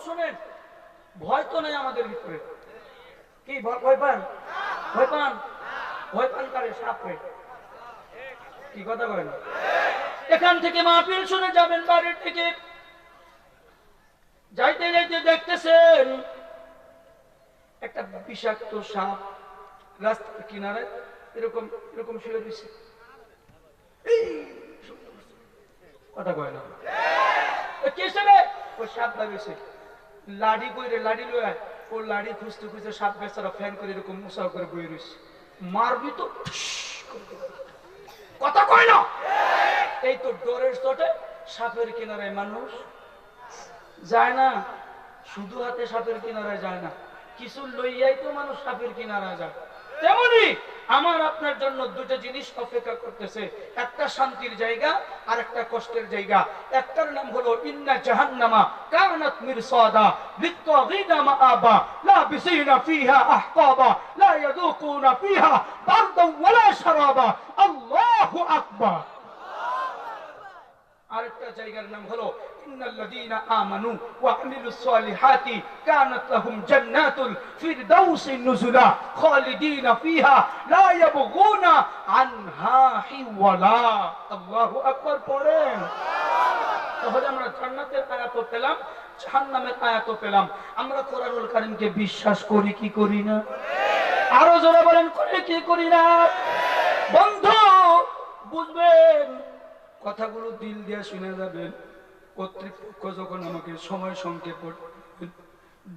শোনেন, ভয় তো নেই আমাদের ভিতরে। কি ভয় পান? ভয় পান? ভয় পান কারে? সাপে। কি কথা বলেন? এখান থেকে মাহফিল শুনে যাবেন, বাড়ির থেকে যাইতে যাইতে দেখতেছেন একটা বিষাক্ত সাপ রাস্তার কিনারে এরকম এরকম শুয়ে দিছে। কথা কয় না। কেসে রে? ওই সাপ দাঁড়িয়েছে, লাঠি কইরে লাঠি লয়, ও লাঠি খুঁজতে খুঁজতে সাপ বেচারা ফ্যান করে এরকম মুসাও করে বয়ে রয়েছে। মারবি তো, কথা কয় না। এই তো ডরের চোটে সাপের কিনারায় মানুষ যায় না, শুধু হাতে সাপের কিনারায় যায় না, কিছু লইয়াই তো মানুষ সাপের কিনারায় যায়। তেমনি আমার আপনার জন্য দুটো জিনিস অপেক্ষা করতেছে, একটা শান্তির জায়গা আর একটা কষ্টের জায়গা। একটার নাম হলো ইন্না জাহান্নামা কানাত মিরসাদা লিত্তাগিনা মাআবা লাবিসিনা ফিহা আহকাবা লা ইয়াযুকুনা ফিহা বারদা ওয়ালা শারাবা। আল্লাহু আকবার। আরেকটা জায়গার নাম হলো ইন্নাল্লাযীনা আমানু ওয়া আমিলুস সালিহাতি কানাত লাহুম জান্নাতুল ফিরদাউসি নুজুলা খালিদিনা ফিহা লা ইয়াবগুনা আনহা হিওয়ালা। আল্লাহু আকবার পড়েন। তাহলে আমরা জান্নাতের আয়াতও পেলাম, জাহান্নামের আয়াতও পেলাম। আমরা কোরআনুল কারীমকে বিশ্বাস করি কি করি না? আরো জোরে বলেন, করি কি করি না? বন্ধু বুঝবেন, কথাগুলো দিল দিয়ে শুনে যাবেন। কর্তৃপক্ষ যখন আমাকে সময় সংক্ষেপ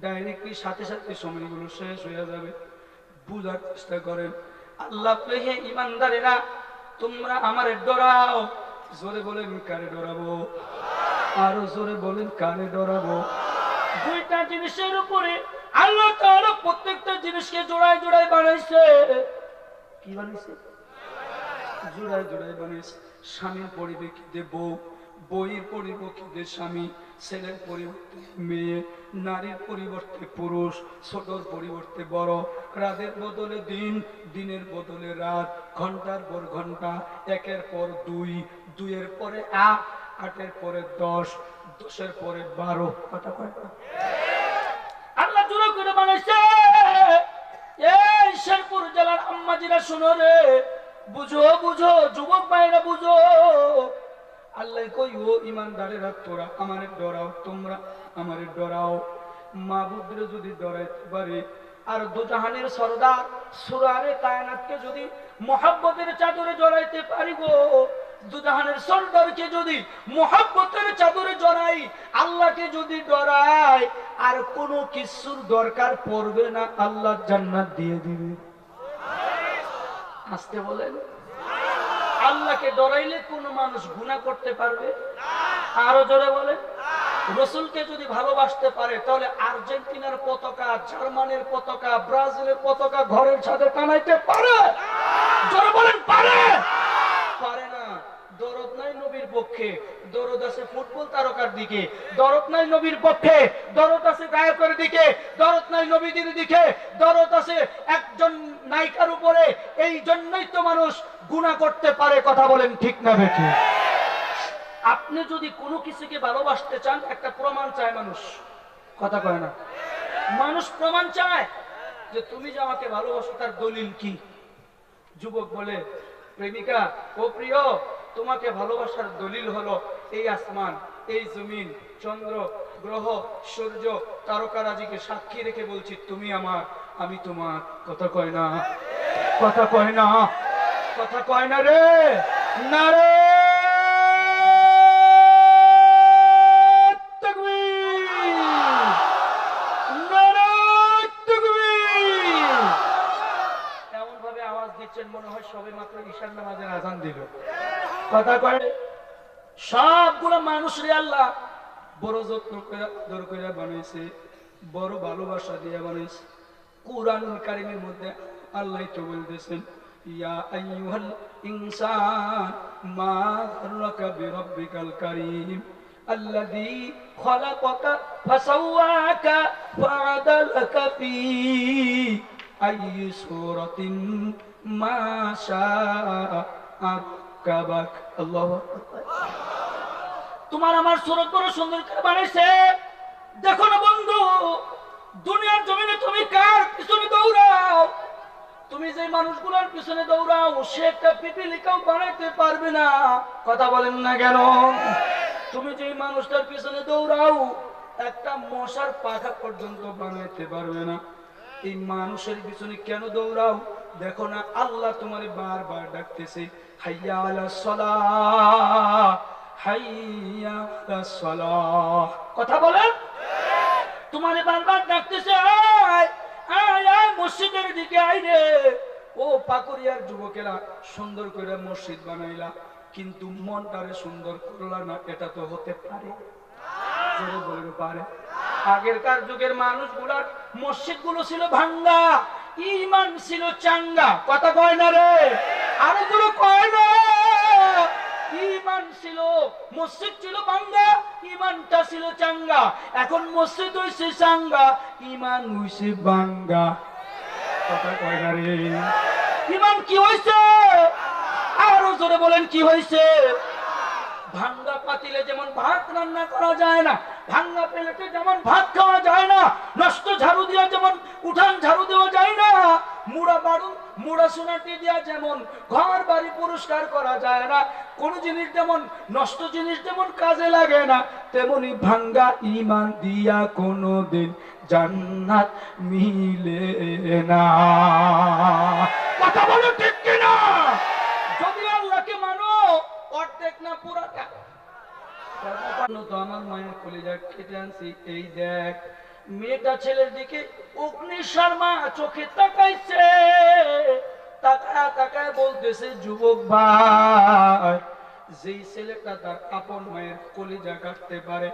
ডাইরেক্টলি সাথে সাথে সময়গুলো শেষ হয়ে যাবে। বুঝার চেষ্টা করেন। আল্লাহ হে ইমানদারেরা, তোমরা আমারে ডরাও। জোরে বলেন কারে ডরাবো? আরো জোরে বলেন কারে ডরাবো? দুইটা জিনিসের উপরে আল্লাহ তাআলা প্রত্যেকটা জিনিসকে জোড়ায় জোড়ায় বানাইছে। কি বানাইছে? জোড়ায় জোড়ায় বানিয়েছে। স্বামীর পরিপ্রেক্ষিতে বউ, বইয়ের পরিপ্রেক্ষিতে স্বামী, ছেলের পরিবর্তে মেয়ে, নারীর পরিবর্তে পুরুষ, ছোটর পরিবর্তে বড়, রাতের বদলে দিন, দিনের বদলে রাত, ঘন্টার পর ঘন্টা, একের পর দুই, দুইয়ের পরে আট, আটের পরে 10, 10-এর পরে 12। কথা কয় না? আল্লাহ জোড়া করে বানাইছে। এই শেরপুর জেলার আম্মাজিরা শুনো রে, বুঝো বুঝো, যুবক ভাইরা বুঝো। আল্লাহ কই, ও ইমানদারেরা তোরা আমারে ডরাও, তোমরা আমারে ডরাও। মাবুদরে যদি ডরাইতে পারে, আর দুজাহানের সরদার সুরারে কায়নাতকে যদি মোহাব্বতের চাদরে জড়াইতে পারি গো, দুজাহানের সরদারকে যদি মোহাব্বতের চাদরে জড়াই, আল্লাহকে যদি ডরাই, আর কোনো কিছুর দরকার পড়বে না, আল্লাহ জান্নাত দিয়ে দিবে। আসতে বলেন। আল্লাহকে ডরাইলে কোন মানুষ গুনাহ করতে পারবে? আরো জোরে বলেন। রসুলকে যদি ভালোবাসতে পারে, তাহলে আর্জেন্টিনার পতাকা, জার্মানির পতাকা, ব্রাজিলের পতাকা ঘরের ছাদে টানাইতে পারে? জোরে বলেন, পারে? পারে না। দরদ নাই নবীর পক্ষে, দরদ আছে ফুটবল তারকার দিকে। দরদ নাই নবীর পক্ষে, দরদ আছে গায়কের দিকে। দরদ নাই নবীদের দিকে, দরদ আছে একজন নায়িকার উপরে। এই জন্যই তো মানুষ গুনাহ করতে পারে। কথা বলেন ঠিক না বেঠিক? আপনি যদি কোনো কিছুকে ভালোবাসতে চান, একটা প্রমাণ চায় মানুষ। কথা কয় না? মানুষ প্রমাণ চায় যে তুমি যে আমাকে ভালোবাসো, তার দলিল কি? যুবক বলে, প্রেমিকা, ও প্রিয়, তোমাকে ভালোবাসার দলিল হলো এই আসমান, এই জমিন, চন্দ্র, গ্রহ, সূর্য, তারকারাজিকে সাক্ষী রেখে বলছি, তুমি আমার, আমি তোমার। কথা কয় না? কথা কয় না? কথা কয় না রে? না রে। এমন ভাবে আওয়াজ দিচ্ছেন মনে হয় সবে মাত্র ঈশার নামাজের আযান দিল। কথা কয়। সবগুলো মানুষরে আল্লাহ বড় যত্ন করে আদর করে বানাইছে, বড় ভালোবাসা দিয়ে বানাইছে। কুরআনুল কারীমের মধ্যে আল্লাহ তো বলতেছেন, ইয়া আইয়ুহাল ইনসান মা গাররাকা বিরাব্বিকাল কারীম আল্লাযী খালাকাকা ফাসাওয়াকা ফাআদালাকা ফি আইয়ি সূরাতিন মা শাআ আরকাবাক। আল্লাহু আকবার। তোমার আমার সুরত বড় সুন্দর করে বানাইছে। দেখো না বন্ধু, দুনিয়ার জমিনে তুমি কার পিছনে দৌড়াও? তুমি যে মানুষগুলোর পিছনে দৌড়াও সে একটা পিপিলিকাও বানাইতে পারবে না। কথা বলেন না কেন? তুমি যে মানুষটার পিছনে দৌড়াও একটা মশার পাখা পর্যন্ত বানাইতে পারবে না। এই মানুষের পিছনে কেন দৌড়াও? দেখো না আল্লাহ তোমারে বারবার ডাকতেছে, হাইয়া আলাস সালাহ, হাইয়া আলাস সালাহ। কথা বলেন, তোমারে বারবার ডাকতেছে, আয় আয় আয় মসজিদের দিকে আয় রে। ও পাকুরিয়ার যুবকেরা, সুন্দর করে মসজিদ বানাইলা কিন্তু মনটারে সুন্দর করলা না, এটা তো হতে পারে? পারে? আগেরকার যুগের মানুষগুলার মসজিদ গুলো ছিল ভাঙ্গা, ঈমান ছিল চাঙ্গা। কথা কয় না রে? আরো গুলো কয় না? ঈমান ছিল, মসজিদ ছিল ভাঙ্গা, ঈমানটা ছিল চাঙ্গা। এখন মসজিদ হইছে চাঙ্গা, ঈমান হইছে ভাঙ্গা। কথা কয় না রে? ঈমান কি হইছে? আরো জোরে বলেন, কি হইছে? ভাঙ্গা পাতিলে যেমন ভাত রান্না করা যায় না, ভাঙ্গা প্লেটে যেমন ভাত খাওয়া যায় না, নষ্ট ঝাড়ু দিয়া যেমন উঠান ঝাড়ু দেওয়া যায় না, মুড়া সোনাটি দিয়া যেমন ঘর বাড়ি পরিষ্কার করা যায় না, কোন জিনিস যেমন নষ্ট জিনিস যেমন কাজে লাগে না, তেমনি ভাঙ্গা ঈমান দিয়া কোনদিন জান্নাত মিলে না। কথা বলো ঠিক কিনা? যদি আল্লাহকে মানো, অর্ধেক না পুরাটা। তো আমার মায়ের কলিজা কেটে আনছি। এই দেখ মেয়েটা ছেলের দিকে অগ্নি শর্মা চোখে তাকাইছে, তাকায় তাকায় বলতেছে, যুবক ভাই, যেই ছেলেটা তার আপন মায়ের কলিজা কাটতে পারে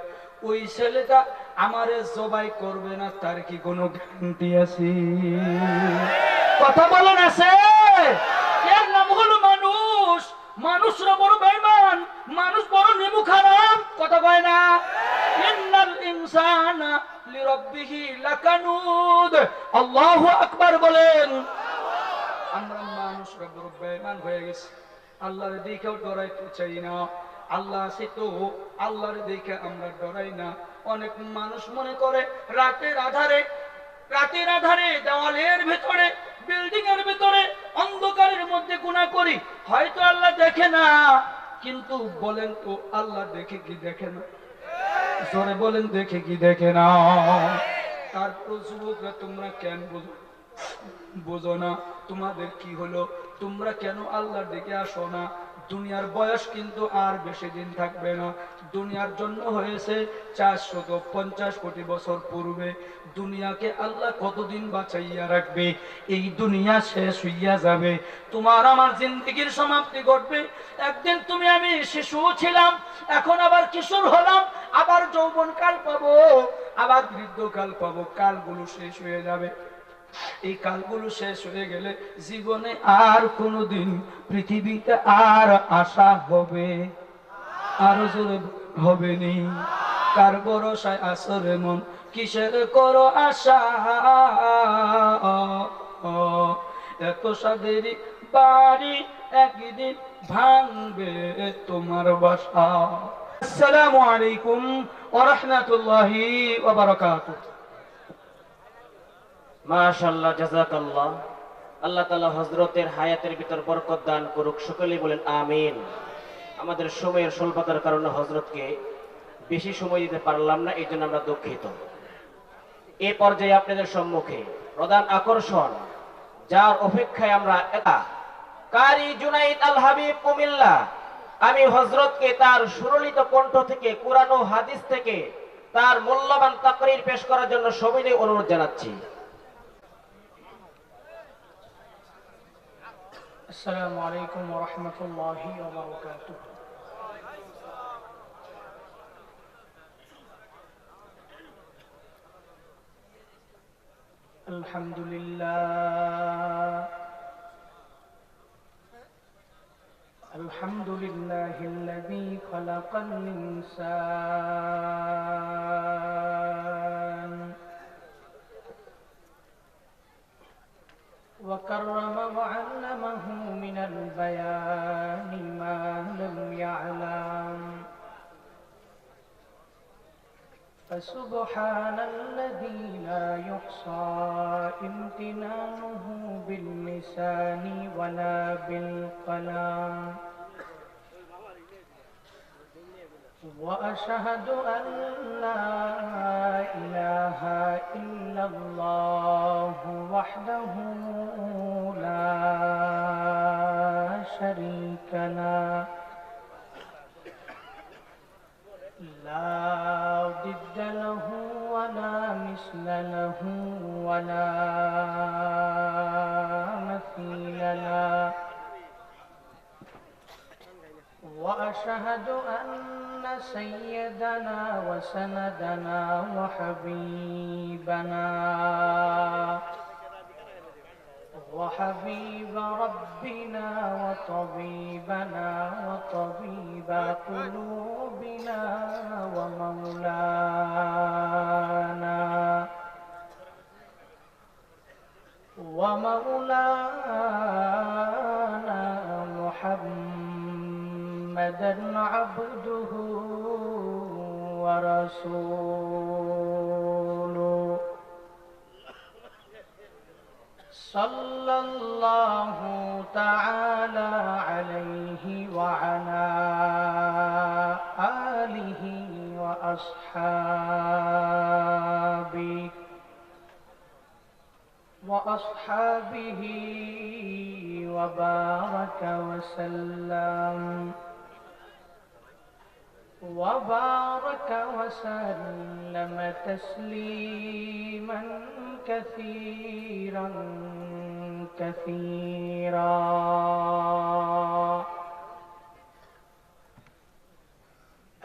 ওই ছেলেটা আমারে জবাই করবে না, তার কি কোনো গ্যারান্টি আছে? কথা বলেন আছে? এর নাম হলো মানুষ। মানুষরা বড় বেঈমান, মানুষ বড় নিমু খারাপ। কথা কয় না? ইন্নাল ইনসানা লিরাব্বিহি লাকানুদ। আল্লাহু আকবার বলেন। আমরা মানুষরা বড় বেঈমান হয়ে গেছি, আল্লাহর দিকেও ডরাইতে চাই না। আল্লাহ আছে তো আল্লাহর দিকে আমরা ডরাই না। অনেক মানুষ মনে করে রাতের আধারে দেওয়ালের ভেতরে, বিল্ডিং এর ভিতরে, অন্ধকারের মধ্যে গুনাহ করি, হয়তো আল্লাহ দেখে না। কিন্তু বলেন তো আল্লাহ দেখে কি দেখে না? জোরে বলেন, দেখে কি দেখে না? তারপর যুবকরা তোমরা কেন বুঝো না? তোমাদের কি হলো? তোমরা কেন আল্লাহর দিকে আসো না? দুনিয়ার বয়স কিন্তু আর বেশি দিন থাকবে না। দুনিয়ার জন্য হয়েছে 450 কোটি বছর পূর্বে। দুনিয়াকে আল্লাহ কতদিন বাঁচাইয়া রাখবে? এই দুনিয়া শেষ হইয়া যাবে, তোমার আমার জিন্দেগির সমাপ্তি ঘটবে। একদিন তুমি আমি শিশু ছিলাম, এখন আবার কিশোর হলাম, আবার যৌবনকাল পাবো, আবার বৃদ্ধকাল পাবো। কালগুলো শেষ হয়ে যাবে। এই কালগুলো শেষ হয়ে গেলে জীবনে আর কোনোদিন পৃথিবীতে আর আশা হবে? আরো জোরে হবে নি? কার ভরসায় আসরে মন, কিসের করো আশা? এত সাদেরই বাড়ি একদিন ভাঙবে তোমার বাসা। আসসালামু আলাইকুম ওয়া রাহমাতুল্লাহি ওয়া বারাকাতুহু। মাশাআল্লাহ, জাযাকাল্লাহ। আল্লাহ তাআলা হযরতের হায়াতের ভিতর বরকত দান করুক। সকলেই বলেন আমিন। আমাদের সময়ের স্বল্পতার কারণে হযরতকে বেশি সময় দিতে পারলাম না, এই জন্য আমরা দুঃখিত। এই পর্যায়ে আপনাদের সম্মুখে প্রধান আকর্ষণ, যার অপেক্ষায় আমরা কারি জুনাইদ আল হাবিব কুমিল্লা, আমি হযরতকে তার সুরলিত কণ্ঠ থেকে, কুরআন ও হাদিস থেকে তার মূল্যবান তাকরীর পেশ করার জন্য সবিনয় অনুরোধ জানাচ্ছি। السلام عليكم ورحمة الله وبركاته. الحمد لله، الحمد لله الذي خلق الإنسان وكرم وعلمه من البيان ما لم يعلم، فسبحان الذي لا يحصى امتنانه باللسان ولا بالقلم وأشهد أن لا إله إلا الله وحده لا شريك له لا ضد له ولا مثل له ولا مثيل له وأشهد أن سيدنا وسندنا وحبيب ربنا وطبيبنا وطبيب قلوبنا ومولانا محمدا عبده ورسوله صلى الله تعالى عليه وعلى آله وأصحابه وبارك وسلم تسليما كثيرا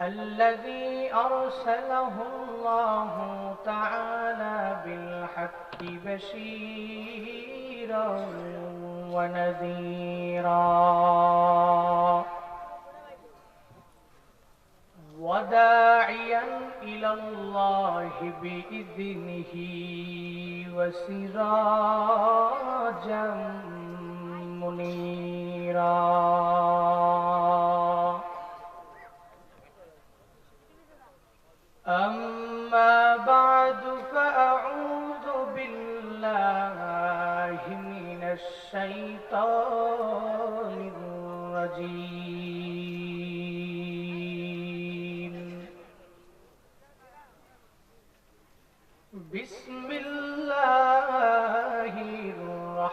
الذي أرسله الله تعالى بالحق بشيرا ونذيرا وداعيا إلى الله بإذنه وسراجا منيرا أما بعد فأعوذ بالله من الشيطان الرجيم بسم الله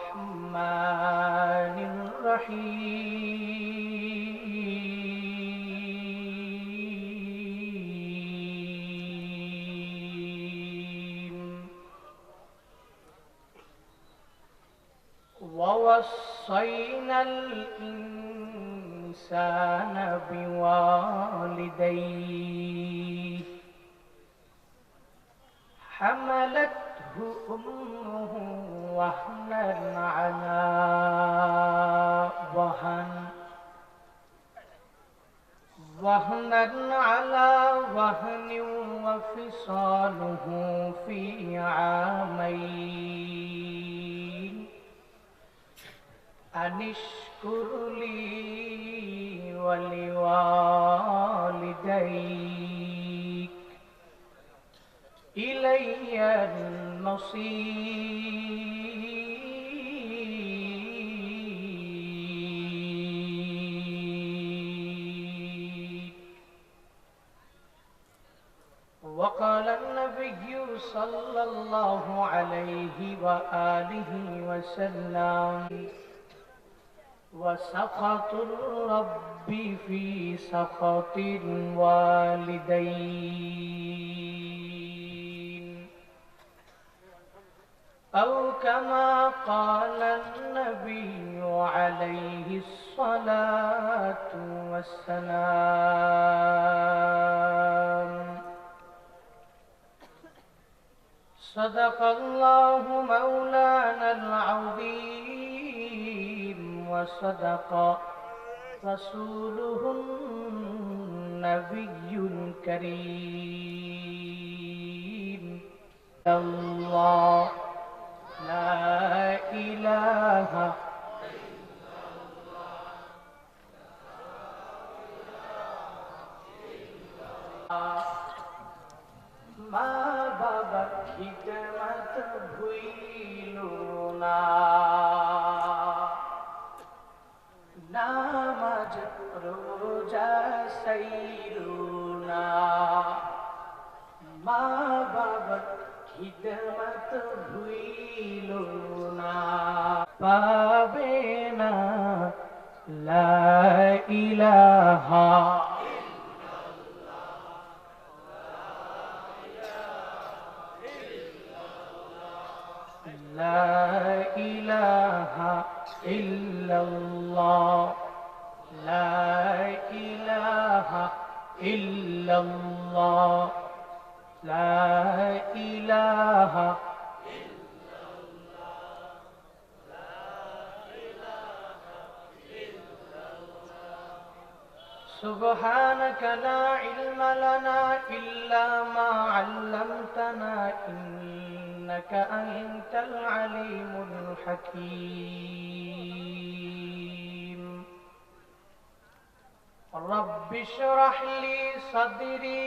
الرحمن الرحيم ووصينا الإنسان بوالديه حملته أمه وهنا على وهن وفصاله في عامين أن اشكر لي ولوالديك إلي المصير وقال النبي صلى الله عليه وآله وسلم وسخط الرب في سخط الوالدين أو كما قال النبي عليه الصلاة والسلام صدق الله مولانا العظيم وصدق رسوله النبي الكريم الله لا إله মা বাবার খিদমত ভুইলো না, নামাজ রোজা সাইরো না, মা বাবার খিদমত ভুইলো না, পাবে না লা ইলাহা لا إله إلا الله لا إله إلا الله لا إله سبحانك لا علم لنا إلا ما علمتنا إنك أنت العليم الحكيم رب اشرح لي صدري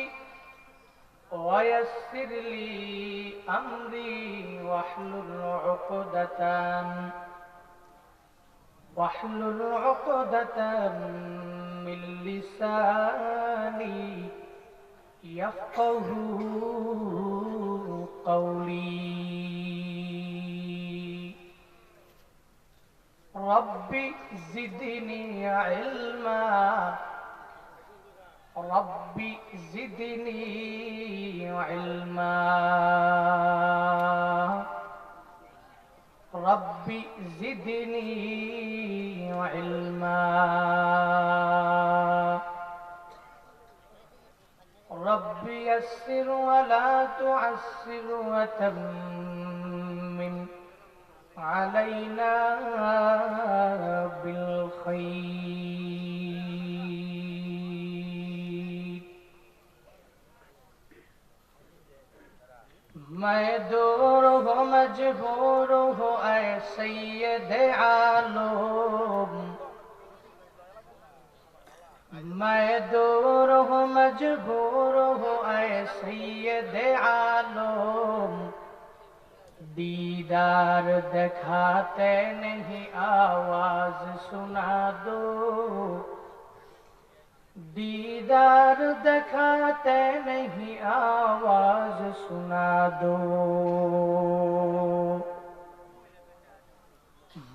ويسر لي أمري واحلل عقدة من لساني يفقه قولي رب زدني علما رب زدني علما رب زدني علما رب يسر ولا تعسر وتمم علينا بالخير मैं दूर हूँ मजबूर हूँ ऐ सैयद आलम मैं दूर हूँ मजबूर हूँ ऐ सैयद आलम दीदार दिखाते नहीं आवाज सुना दो दीदार दिखाते नहीं आवाज सुना दो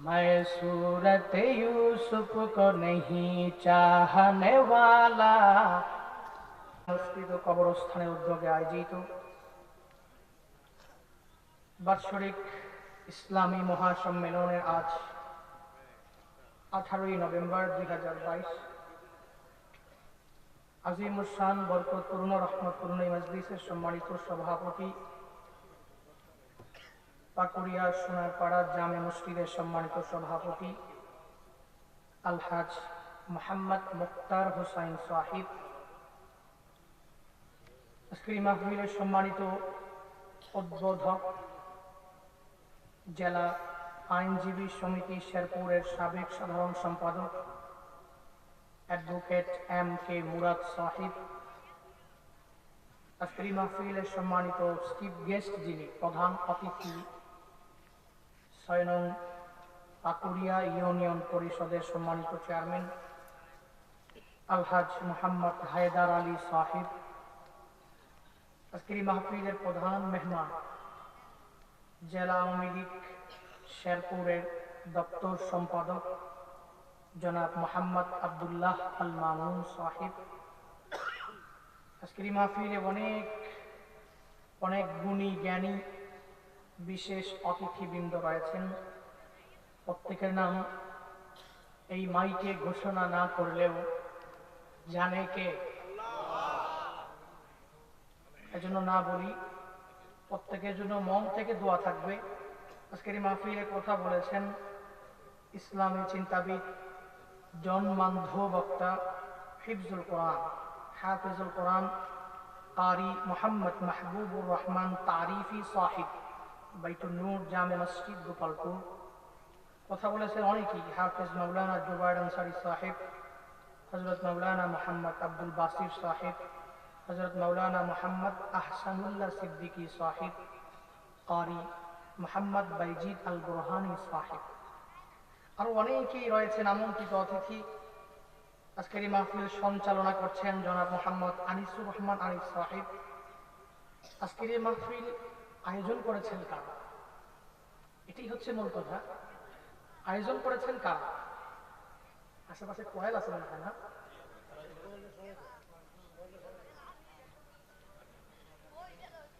मैं सूरत यूसुफ को नहीं चाहने वाला সংস্কৃত কবরস্থানের উদ্যোগে আয়োজিত বাৎসরিক ইসলামী মহাসম্মেলনের আজ 18 নভেম্বর 2022 আজিমুশান বরকতপূর্ণ রহমতপূর্ণ এই মজলিসের সম্মানিত সভাপতি পাকুড়িয়া সোনারপাড়া জামে মসজিদের সম্মানিত সভাপতি আলহাজ মোহাম্মদ মুক্তার হোসাইন সাহিব, আজকের মাহফিলের সম্মানিত উদ্বোধক জেলা আইনজীবী সমিতি শেরপুরের সাবেক সাধারণ সম্পাদক advocate M K Murad Sahib, আজকের মাহফিলের সম্মানিত চিফ গেস্ট যিনি প্রধান অতিথি 6 নং পাকুড়িয়া ইউনিয়ন পরিষদের সম্মানিত চেয়ারম্যান আলহাজ মোহাম্মদ হায়দার আলী সাহিব, আজকের মাহফিলের প্রধান মেহমান জেলা আওয়ামী লীগ শেরপুরের দপ্তর সম্পাদক জনাব মোহাম্মদ আব্দুল্লাহ আল মামুন সাহিব, আজকের মাহফিলে অনেক গুণী জ্ঞানী বিশেষ অতিথিবৃন্দ রয়েছেন। প্রত্যেকের নাম এই মাইকে ঘোষণা না করলেও জানে কে, এজন্য না বলি, প্রত্যেকের জন্য মন থেকে দোয়া থাকবে। আজকের মাহফিলে কথা বলেছেন ইসলামী চিন্তাবিদ জন্মান্ধ বক্তা হিফজুল কোরআন হাফিজুল কোরআন কারি মোহাম্মদ মাহবুবুর রহমান তারিফি সাহিব, বাইতুন নূর জামে মসজিদ গোপালপুর। কথা বলেছেন অনেকেই, হাফিজ মৌলানা জুবাইর আনসারী সাহেব, হযরত মৌলানা মোহাম্মদ আব্দুল বাসির সাহেব, হযরত মাওলানা মুহাম্মদ আহসানুল্লাহ সিদ্দিকী সাহিব, কারি মুহাম্মদ বাইজিদ আল বুরহানি সাহিব, আরো অনেকেই রয়েছেন আমন্ত্রিত অতিথি। আজকের এই মাহফিল সঞ্চালনা করছেন জনাব মোহাম্মদ আনিসুর রহমান আনিস সাহিব। আজকের এই মাহফিল আয়োজন করেছেন কারা? এটাই হচ্ছে মূল কথা। আয়োজন করেছেন কারা? আশেপাশে কোয়েল আছে মনে হয় না?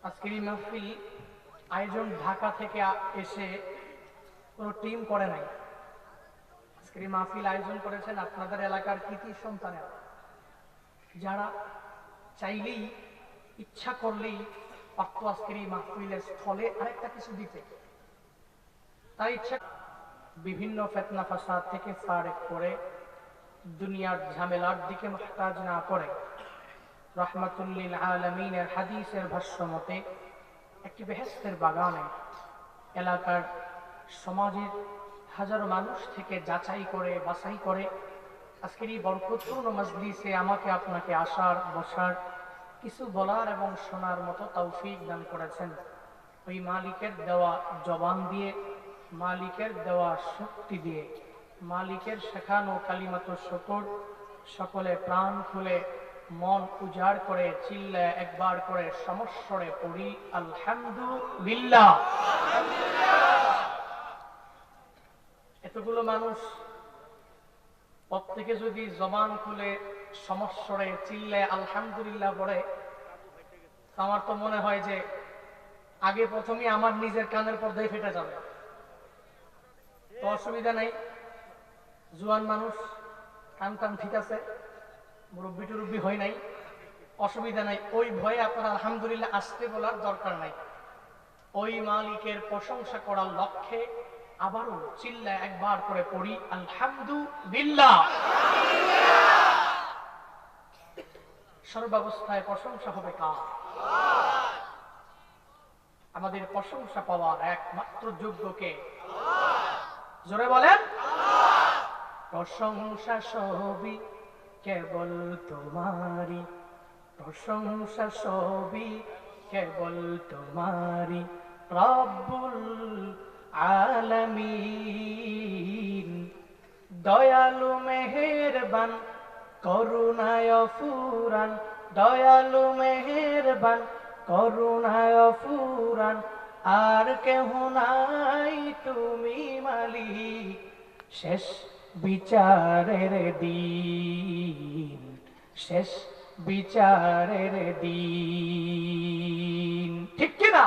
আজকের এই মাহফিল আয়োজন ঢাকা থেকে এসে কোনো টিম করে নাই। আজকের এই মাহফিল আয়োজন করেছেন আপনাদের এলাকার কৃতি সন্তানেরা, যারা চাইলেই ইচ্ছা করলেই পারত আজকের এই মাহফিলের স্থলে আরেকটা কিছু দিতে। তাই ইচ্ছা বিভিন্ন ফিতনা ফাসাদ থেকে ফারেক করে দুনিয়ার ঝামেলার দিকে মুহতাজ না করে রাহমাতুল লিল আলামিনের হাদিসের ভাষ্য মতে একটি বেহেশতের বাগানে এলাকার সমাজের হাজারো মানুষ থেকে যাচাই করে বাছাই করে আজকের এই বরকতপূর্ণ মজলিসে আমাকে আপনাকে আসার বসার কিছু বলার এবং শোনার মতো তৌফিক দান করেছেন। ওই মালিকের দেওয়া জবান দিয়ে, মালিকের দেওয়া শক্তি দিয়ে, মালিকের শেখানো কালিমাতুশ শুকর সকলে প্রাণ খুলে মন উজাড় করে চিল্লায় একবার করে সমস্বরে পড়ি আলহামদুলিল্লাহ। এতগুলো মানুষ প্রত্যেকে যদি জবান খুলে সমস্বরে চিল্লায় আলহামদুলিল্লাহ পড়ে, আমার তো মনে হয় যে আগে প্রথমে আমার নিজের কানের পর্দায় ফেটে যাবে। তো অসুবিধা নেই, জুয়ান মানুষ, কান টান ঠিক আছে, মুরব্বি টুরব্বি হয় নাই, অসুবিধা নাই। ওই ভয়ে আপনার আলহামদুলিল্লাহ আসতে বলার দরকার নাই। ওই মালিকের প্রশংসা করার লক্ষ্যে আবারও চিল্লা একবার করে পড়ি আলহামদুলিল্লাহ। সর্বাবস্থায় প্রশংসা হবে কার? আমাদের প্রশংসা পাওয়ার একমাত্র যোগ্যকে জোরে বলেন। প্রশংসা সবই কেবল তোমারি, প্রশংসা সবই কেবল তোমারি রব্বুল আলামিন। দয়ালু মেহেরবান করুণায় ফুরান, দয়ালু মেহেরবান করুণায় ফুরান, আর কেহ নাই তুমি মালিক শেষ বিচারের দিন, শেষ বিচারের দিন। ঠিক কিনা?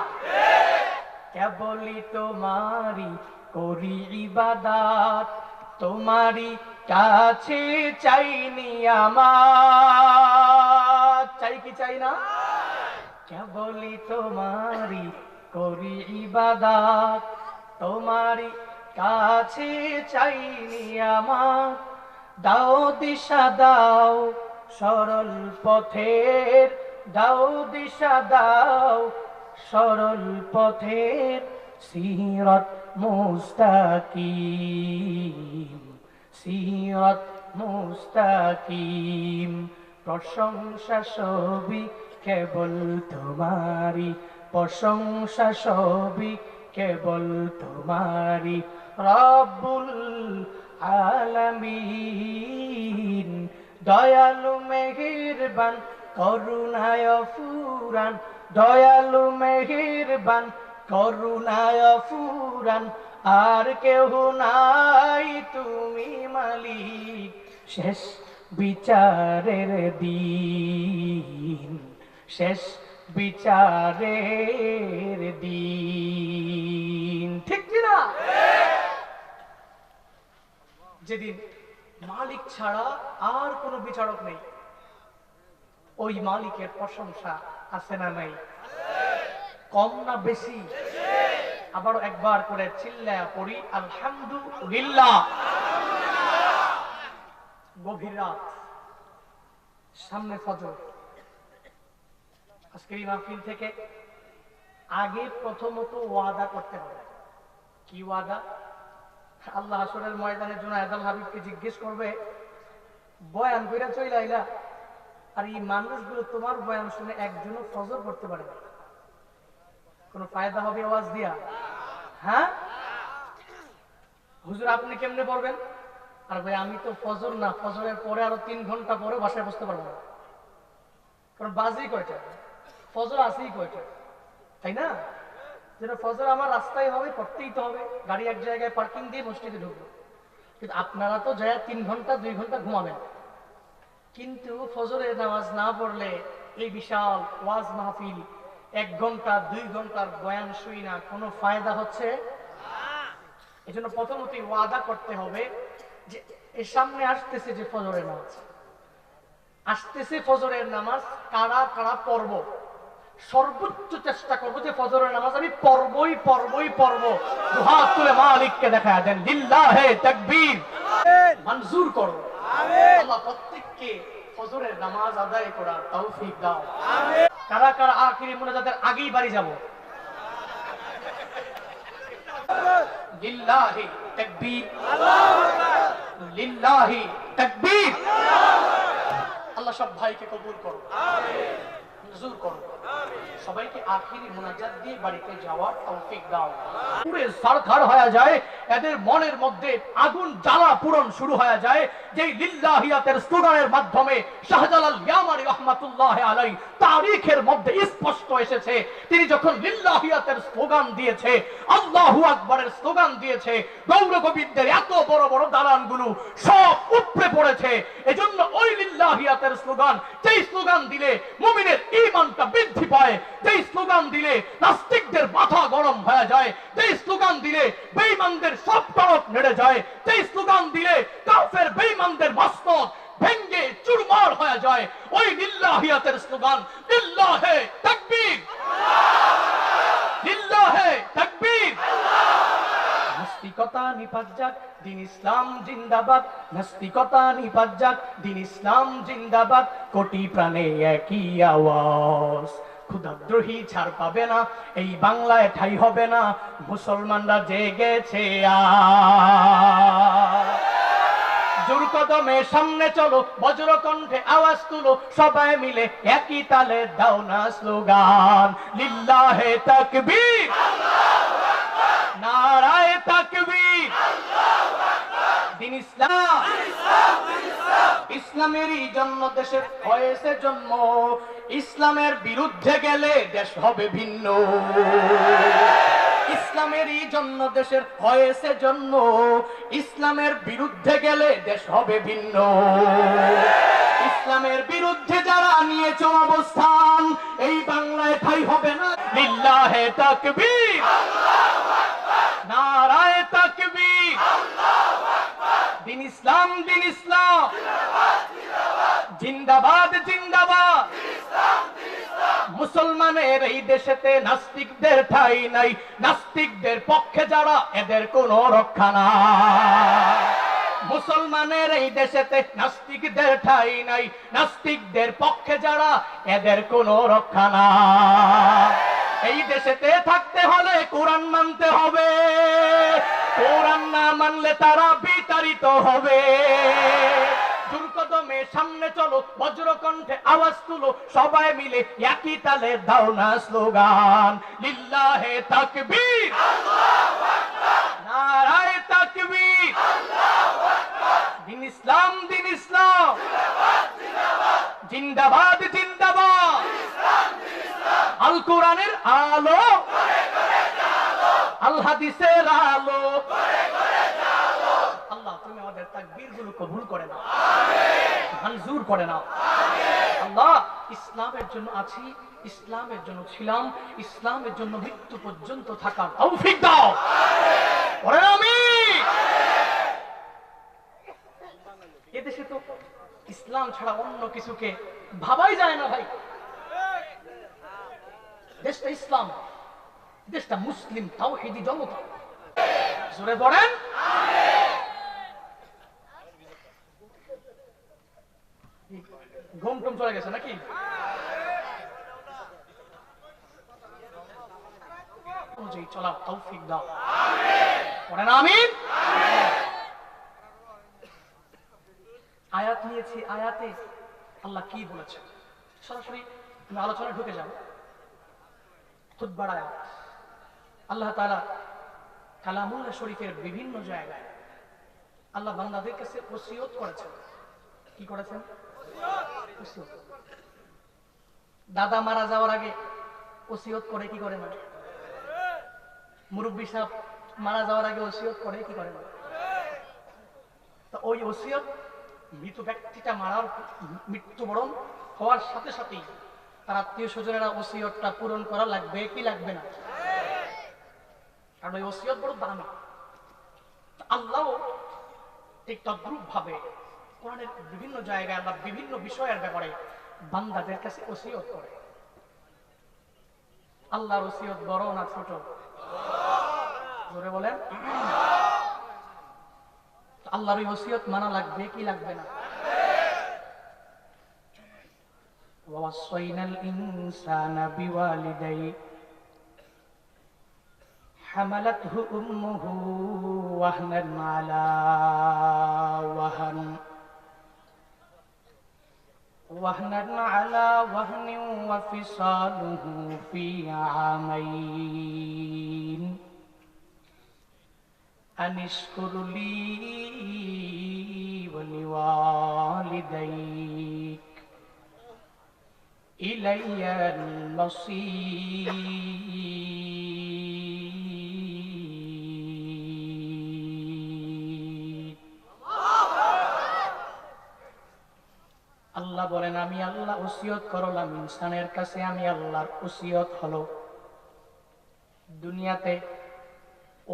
কেবলই তোমারি করি ইবাদত, তোমারি কাছে চাইনি আমার, চাই কি চাই না? কেবলই তোমারি করি ইবাদত, তোমারি কাছে চাইনি আমার। দাও দিশা দাও সরল পথের, দাও দিশা দাও সরল পথের, সিরাত মুস্তাকিম, সিরাত মুস্তাকিম। প্রশংসা সবই কেবল তোমারি, প্রশংসা সবই কেবল তোমারি রব্বুল আলামিন। দয়ালু মেহেরবান করুণায় ফুরান, দয়ালু মেহেরবান করুণায় ফুরান, আর কেহ নাই তুমি মালিক শেষ বিচারের দিন, শেষ বিচারের দিন। ঠিক কিনা? যেদিন মালিক ছাড়া আর কোনো বিচারক নেই, ওই মালিকের প্রশংসা আছে না নাই? কম না বেশি? আবার একবার করে চিল্লায়া পড়ি আলহামদুলিল্লাহ। গভীর রাত, সামনে ফজর। আজকের এই মাহফিল থেকে আগে প্রথমত ওয়াদা করতে হবে। কি ওয়াদা? আল্লাহ হাসরের ময়দানের জন্য আদাল হাবিবকে জিজ্ঞেস করবে, বয়ান কইরা চইলা আইলা, আর এই মানুষগুলো তোমার বয়ান শুনে একজনও ফজর করতে পারে না, কোনো ফায়দা হবে আওয়াজ দিয়া? হ্যাঁ হুজুর আপনি কেমনে পড়বেন? আর ভাই আমি তো ফজর না, ফজরের পরে আরো 3 ঘন্টা পরে বাসায় বসতে পারবো না, কারণ বাজেই কয়টা, ফজর আসেই কয়টা, তাই না? যেন ফজর আমার রাস্তায় হবে, পড়তেই তো হবে, গাড়ি এক জায়গায় পার্কিং দিয়ে মসজিদে ঢুকবো। কিন্তু আপনারা তো যায় 3 ঘন্টা 2 ঘন্টা ঘুমাবেন, কিন্তু ফজরের নামাজ না পড়লে এই বিশাল ওয়াজ মাহফিল 1 ঘন্টা 2 ঘন্টার বয়ান শুই না, কোনো ফায়দা হচ্ছে? এই জন্য প্রথমতই ওয়াদা করতে হবে যে এর সামনে আসতেছে যে ফজরের নামাজ আসতেছে, ফজরের নামাজ কারা কারা পড়ব, সর্বোচ্চ চেষ্টা করবো যে ফজরের নামাজ আমি পড়বো। দুহাত তুলে মালিককে দেখায় দেন লিল্লাহে তাকবীর, মঞ্জুর করো। আল্লাহ প্রত্যেককে ফজরের নামাজ আদায় করার তৌফিক দাও। কারা কারা আখিরি মুনাজাতের আগেই বাড়ি যাব? লিল্লাহি তাকবীর, লিল্লাহি তাকবীর। আল্লাহ সব ভাইকে কবুল করো, মঞ্জুর করো। সবাইকে আখিরি মুনাজাত দিয়ে বাড়িতে যাওয়ার তৌফিক দাও। পুরে সরকার হয়ে যায়, এদের মনের মধ্যে আগুন জ্বালা পূরণ শুরু হয়ে যায়। যেই লিল্লাহিয়াতের স্লোগানের মাধ্যমে শাহজালাল ইয়ামানি রাহমাতুল্লাহি আলাইহি তারিখের মধ্যে স্পষ্ট এসেছে, তিনি যখন লিল্লাহিয়াতের স্লোগান দিয়েছে, আল্লাহু আকবারের স্লোগান দিয়েছে, গৌর গোবিন্দের এত বড় বড় দালানগুলো সব উপড়ে পড়েছে। এজন্য ওই লিল্লাহিয়াতের স্লোগান, যেই স্লোগান দিলে মুমিনের ঈমানটা বৃদ্ধি পায়, যেই স্লোগান দিলে নাস্তিকদের মাথা গরম হয়ে যায়, যেই স্লোগান দিলে বেঈমানদের সব টনক নেড়ে যায়, যেই স্লোগান দিলে কাফের বেঈমানদের মস্তক ভেঙ্গে চুরমার হয়ে যায়, ওই লিল্লাহিয়াতের স্লোগান লিল্লাহে তাকবীর, লিল্লাহে তাকবীর। নাস্তিকতা নিপাত যাক, দিন ইসলাম জিন্দাবাদ, নাস্তিকতা নিপাত যাক, দিন ইসলাম জিন্দাবাদ, কোটি প্রাণে একই আওয়াজ। ক্ষুধাদ্রোহী ছাড় পাবে না, এই বাংলায় ঠাই হবে না, মুসলমানরা জেগেছে জোর কদমে সামনে চলো, বজ্র কণ্ঠে আওয়াজ তুলো, সবাই মিলে একই তালে দাও না স্লোগান লিল্লাহে তাকবীর, নারায়ে তাকবীর। দিন ইসলাম, ইসলামেরই জন্য দেশের হয়েছে জন্ম, ইসলামের বিরুদ্ধে গেলে দেশ হবে ভিন্ন। ইসলামেরই জন্য দেশের হয়েছে জন্ম, ইসলামের বিরুদ্ধে গেলে দেশ হবে ভিন্ন। ইসলামের বিরুদ্ধে যারা নিয়েছে অবস্থান, এই বাংলায় ঠাই হবে না। লিল্লাহে তাকবীর, নারায়ে তাকবীর। দিন ইসলাম, দিন ইসলাম জিন্দাবাদ, জিন্দাবাদ। মুসলমানের এই দেশেতে নাস্তিকদের ঠাই নাই, নাস্তিকদের পক্ষে যারা এদের কোনো রক্ষা নাই। মুসলমানের এই দেশেতে নাস্তিকদের ঠাই নাই, নাস্তিকদের পক্ষে যারা এদের কোনো রক্ষা নাই। এই দেশেতে থাকতে হলে কোরআন মানতে হবে, কোরআন না মানলে তারা বিতাড়িত হবে। দুর্কদমে সামনে চলো, বজ্র কণ্ঠে আওয়াজ তুলো, সবাই মিলে একই তালে দাও না স্লোগান লিল্লাহে তাকবীর, নারায়ে তাকবীর। দিন ইসলাম, দিন ইসলাম জিন্দাবাদ, জিন্দাবাদ। আল কোরআনের আলো, আল হাদিসের আলো। আল্লাহ তুমি আমাদের তাকবীর গুলো কবুল করে নাও, মঞ্জুর করে নাও। আল্লাহ ইসলামের জন্য আছি, ইসলামের জন্য ছিলাম, ইসলামের জন্য মৃত্যু পর্যন্ত থাকার তৌফিক দাও। পড়েন আমিন। এদেশে তো ইসলাম ছাড়া অন্য কিছুকে ভাবাই যায় না ভাই। দেশটা ইসলাম, দেশটা মুসলিম তাওহীদি জনতা। জোরে পড়েন ঘুম টুম চলে গেছে নাকি? অনুযায়ী চলার তৌফিক দাও, পড়েন আমিন। আয়াত নিয়েছি, আয়াতে আল্লাহ কি বলেছেন। সরাসরি আমি আলোচনায় ঢুকে যাব। খুতবার আয়াত। আল্লাহ তাআলা কালামুল্লাহ শরীফের বিভিন্ন জায়গায় আল্লাহ বান্দাদের কাছে ওসিয়ত করেছেন। কি করেছেন? ওসিয়ত। দাদা মারা যাওয়ার আগে ওসিয়ত করে কি করে না? মুরব্বী সাহেব মারা যাওয়ার আগে ওসিয়ত করে কি করে না? তো ওই ওসিয়ত মৃত ব্যক্তিটা মৃত্যুবরণ হওয়ার সাথে সাথেই তার আত্মীয় স্বজনেরা ওসিয়তটা পূরণ করা লাগবে কি লাগবে না? কারণ ওই ওসিয়ত বড় দামি। আল্লাহ ঠিক তদ্রূপ ভাবে কোরআনের বিভিন্ন জায়গায় আল্লাহ বিভিন্ন বিষয়ের ব্যাপারে বান্দাদের কাছে ওসিয়ত করে। আল্লাহর ওসিয়ত বড় না ছোট? জোরে বলেন। আল্লাহর ওই ওসিয়ত মানা লাগবে কি লাগবে না? ووصينا الإنسان بوالديه حملته أمه وهنا على وهن وفصاله في عامين أن اشكر لي ولوالديك إلي المصير আল্লাহ বলেন আমি আল্লাহ ওসিয়ত করলাম ইনসানের কাছে। আমি আল্লাহর ওসিয়ত হলো দুনিয়াতে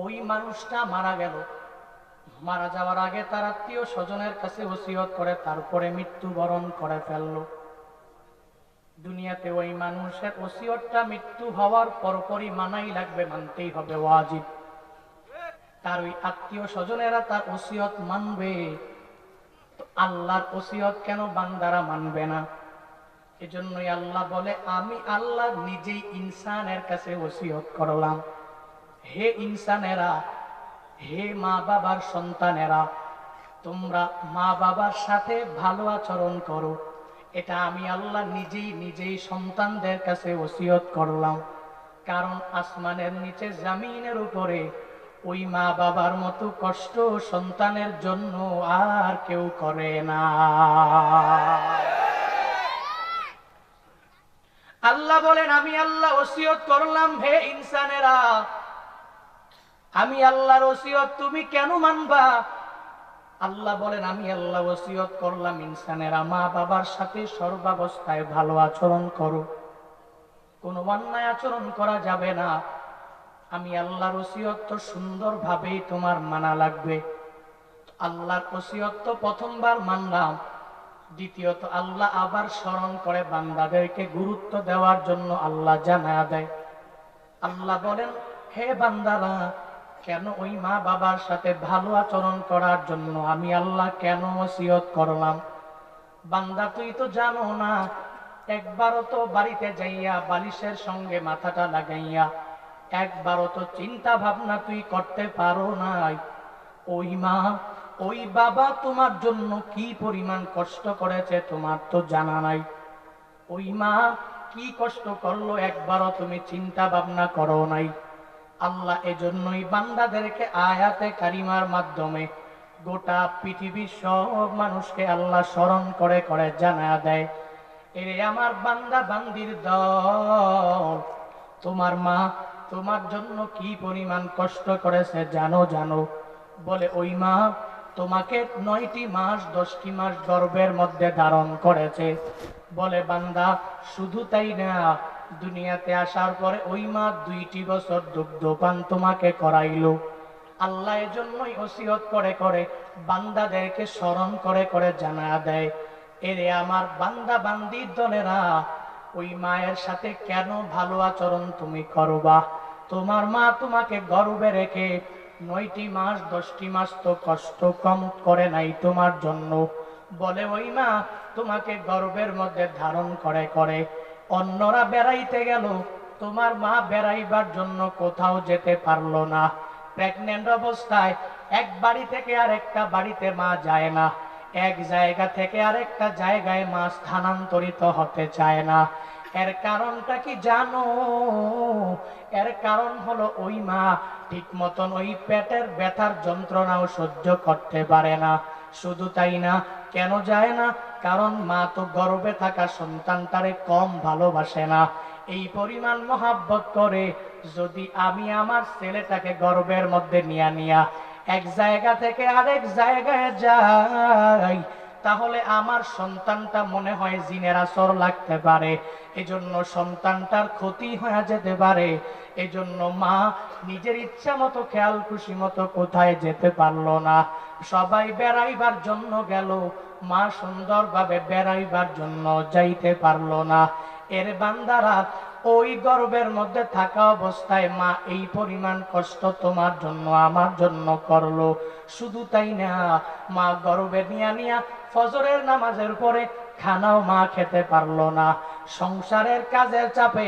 ওই মানুষটা মারা গেল, মারা যাওয়ার আগে তার আত্মীয় স্বজনের কাছে ওসিয়ত করে তারপরে মৃত্যুবরণ করে ফেললো। দুনিয়াতে ওই মানুষের ওসিয়তটা মৃত্যু হওয়ার পরপরই মানাই লাগবে, মানতেই হবে, ওয়াজিব। তার ওই আত্মীয় স্বজনেরা তার ওসিয়ত মানবে, তো আল্লাহর ওসিয়ত কেন বান্দারা মানবে না? এজন্যই আল্লাহ বলে আমি আল্লাহ নিজেই ইনসানের কাছে ওসিয়ত করলাম, হে ইনসানেরা, হে মা বাবার সন্তানেরা, তোমরা মা বাবার সাথে ভালো আচরণ করো। এটা আমি আল্লাহ নিজেই সন্তানদের কাছে ওসিয়ত করলাম। কারণ আসমানের নিচে জমিনের উপরে ওই মা বাবার মতো কষ্ট সন্তানের জন্য আর কেউ করে না। আল্লাহ বলেন আমি আল্লাহ ওসিয়ত করলাম, হে ইনসানেরা, আমি আল্লাহর ওসিয়ত তুমি কেন মানবা? আল্লাহ বলেন আমি আল্লাহ ওসিয়ত করলাম ইনসানেরা মা বাবার সাথে সর্বাবস্থায় ভালো আচরণ করো, কোনো অন্যায় আচরণ করা যাবে না। আমি আল্লাহর ওসিয়ত তো সুন্দরভাবেই তোমার মানা লাগবে। আল্লাহর ওসিয়ত তো প্রথমবার মানলাম, দ্বিতীয়ত আল্লাহ আবার স্মরণ করে বান্দাদেরকে গুরুত্ব দেওয়ার জন্য আল্লাহ জানায়া দেয়। আল্লাহ বলেন হে বান্দারা, কেন ওই মা বাবার সাথে ভালো আচরণ করার জন্য আমি আল্লাহ কেন ওসিয়ত করলাম? বান্দা তুই তো জানো না, একবারও তো বাড়িতে যাইয়া বালিশের সঙ্গে মাথাটা লাগাইয়া একবারও তো চিন্তা ভাবনা তুই করতে পারো নাই ওই মা ওই বাবা তোমার জন্য কি পরিমাণ কষ্ট করেছে তোমার তো জানা নাই। ওই মা কি কষ্ট করলো একবারও তুমি চিন্তা ভাবনা করো নাই। আল্লাহ এজন্যই বান্দাদেরকে আয়াতে কারিমার মাধ্যমে গোটা পৃথিবীর সব মানুষকে আল্লাহ স্মরণ করে করে জানা দেয়, এরে আমার বান্দা বান্দির দল, তোমার মা তোমার জন্য কি পরিমাণ কষ্ট করেছে জানো? বলে ওই মা তোমাকে 9টি মাস 10টি মাস গর্ভের মধ্যে ধারণ করেছে। বলে বান্দা শুধু তাই না, দুনিয়াতে আসার পরে ওই মা 2টি বছর দুগ্ধপান তোমাকে করাইলো। আল্লাহ এজন্যই ওসিয়ত করে করে বান্দাদেরকে স্মরণ করে করে জানা দেয়, এরে আমার বান্দা বান্দির দলেরা, ওই মায়ের সাথে কেন ভালো আচরণ তুমি করবা? তোমার মা তোমাকে গর্ভে রেখে 9টি মাস 10টি মাস তো কষ্ট কম করে নাই তোমার জন্য। বলে ওই মা তোমাকে গর্ভের মধ্যে ধারণ করে করে অন্যরা বেড়াইতে গেল, তোমার মা বেড়াইবার জন্য কোথাও যেতে পারলো না। প্রেগনেন্ট অবস্থায় এক বাড়ি থেকে আর একটা বাড়িতে মা যায় না, এক জায়গা থেকে আরেকটা জায়গায় মা স্থানান্তরিত হতে চায় না। এর কারণটা কি জানো? এর কারণ হলো ওই মা ঠিক মতন ওই পেটের ব্যথার যন্ত্রণাও সহ্য করতে পারে না। শুধু তাই না, কেন যায় না? কারণ মা তো গর্ভে থাকা সন্তানটারে কম ভালোবাসে না। এই পরিমাণ মহাব্বত করে যদি আমি আমার ছেলেটাকে গর্ভের মধ্যে নিয়া এক জায়গা থেকে আরেক জায়গায় যাই, তাহলে আমার সন্তানটা মনে হয় জিনের আসর লাগতে পারে, এজন্য সন্তানটার ক্ষতি হয়ে যেতে পারে। এজন্য মা নিজের ইচ্ছা মতো খেয়াল খুশি মতো কোথায় যেতে পারলো না। সবাই বেড়াইবার জন্য গেল, মা সুন্দরভাবে বেড়াইবার জন্য যাইতে পারলো না। এর বান্দারা, ওই গর্ভের মধ্যে থাকা অবস্থায় মা এই পরিমাণ কষ্ট তোমার জন্য আমার জন্য করলো। শুধু তাই না, মা গর্ভে নিয়া ফজরের নামাজের পরে খানাও মা খেতে পারলো না। সংসারের কাজের চাপে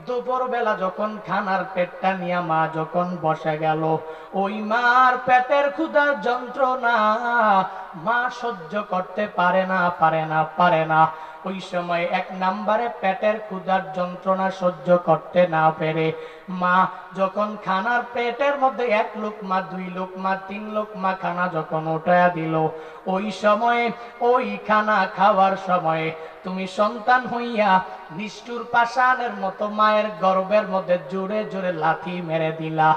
দুপুর বেলা যখন খানার পেটটা নিয়ে মা যখন বসে গেল, ওই মার পেটের ক্ষুধার যন্ত্রণা মা সহ্য করতে পারে না। ওই সময় এক নম্বরে পেটের ক্ষুধার যন্ত্রণা সহ্য করতে না পেরে মা যখন খানার পেটের মধ্যে 1 লোকমা 2 লোকমা 3 লোকমা খানা যখন উঠায়া দিল, ওই সময়ে ওই খানা খাওয়ার সময়ে তুমি সন্তান হইয়া নিষ্ঠুর পাষাণের মতো মায়ের গর্ভের মধ্যে জোরে জোরে লাথি মেরে দিলা।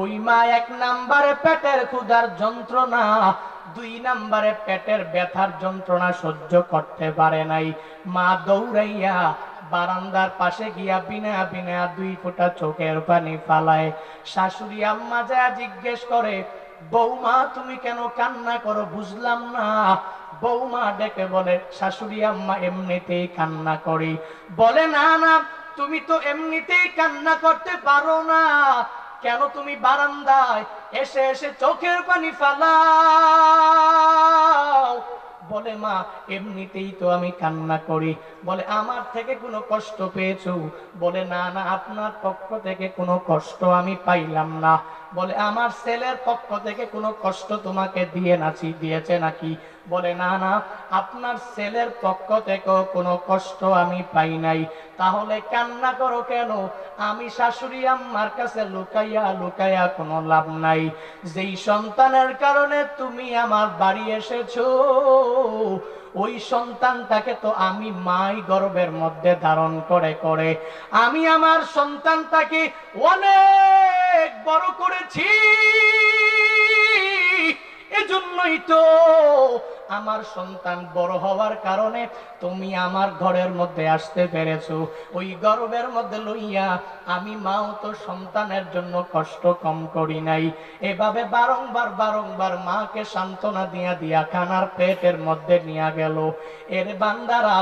ওই মা 1 নম্বরে পেটের ক্ষুধার যন্ত্রণা, 2 নম্বরে পেটের ব্যথার যন্ত্রণা সহ্য করতে পারে নাই। মা দৌড়াইয়া বারান্দার পাশে গিয়া বিনা 2 ফোঁটা চোখের পানি ফালায়। শাশুড়ি আম্মা যা জিজ্ঞেস করে, বৌমা তুমি কেন কান্না করো? বুঝলাম না। বৌমা ডেকে বলে, শাশুড়ি আম্মা এমনিতেই কান্না করি। বলে, না না, তুমি তো এমনিতেই কান্না করতে পারো না, কেন তুমি বারান্দায় এসে এসে চোখের পানি ফালাও? বলে, মা এমনিতেই তো আমি কান্না করি। বলে, আমার থেকে কোনো কষ্ট পেয়েছো? বলে, না না, আপনার পক্ষ থেকে কোনো কষ্ট আমি পাইলাম না। বলে, আমার ছেলের পক্ষ থেকে কোনো কষ্ট তোমাকে দিয়েছে নাকি? বলে, না না, আপনার ছেলের পক্ষ থেকেও কোনো কষ্ট আমি পাই নাই। তাহলে কান্না করো কেন? আমি শাশুড়ি আম্মার কাছে লুকাইয়া কোনো লাভ নাই। যেই সন্তানের কারণে তুমি আমার বাড়ি এসেছো, ওই সন্তানটাকে তো আমি মাই গর্ভের মধ্যে ধারণ করে আমি আমার সন্তানটাকে অনেক বড় করেছি। এজন্যই তো আমার সন্তান বড় হওয়ার কারণে তুমি আমার ঘরের মধ্যে আসতে পেরেছো। ওই গর্ভের মধ্যে লইয়া আমি মাও তো সন্তানের জন্য কষ্ট কম করি নাই। এভাবে বারংবার মাকে সান্ত্বনা দিয়া খানার পেটের মধ্যে নিয়ে গেল। এর বান্দারা,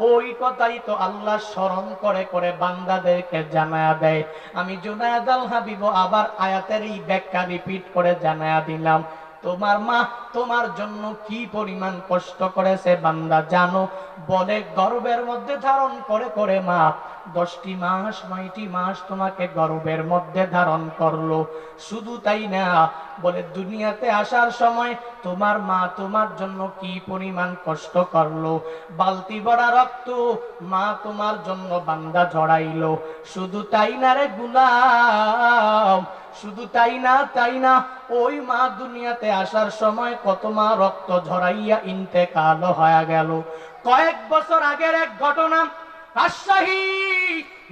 ওই কথাই তো আল্লাহ স্মরণ করে বান্দাদেরকে জানায়া দেয়। আমি জুনায়েদ আল হাবিব আবার আয়াতের এই ব্যাখ্যা রিপিট করে জানায়া দিলাম। তোমার মা তোমার জন্য কি পরিমাণ কষ্ট করেছে বান্দা জানো? বলে, গর্ভের মধ্যে ধারণ করে মা 10টি মাস 9টি মাস তোমাকে গর্ভের মধ্যে ধারণ করলো। শুধু তাই না, বলে দুনিয়াতে আসার সময় তোমার মা তোমার জন্য কি পরিমাণ কষ্ট করলো। বালতি ভরা রক্ত মা তোমার জন্য বান্দা ঝরাইলো। শুধু তাই না রে গুলাম, শুধু তাই না, ওই মা দুনিয়াতে আসার সময় কত মা রক্ত ঝরাইয়া ইন্তেকাল হয়ে গেল। কয়েক বছর আগের এক ঘটনা, রাজশাহী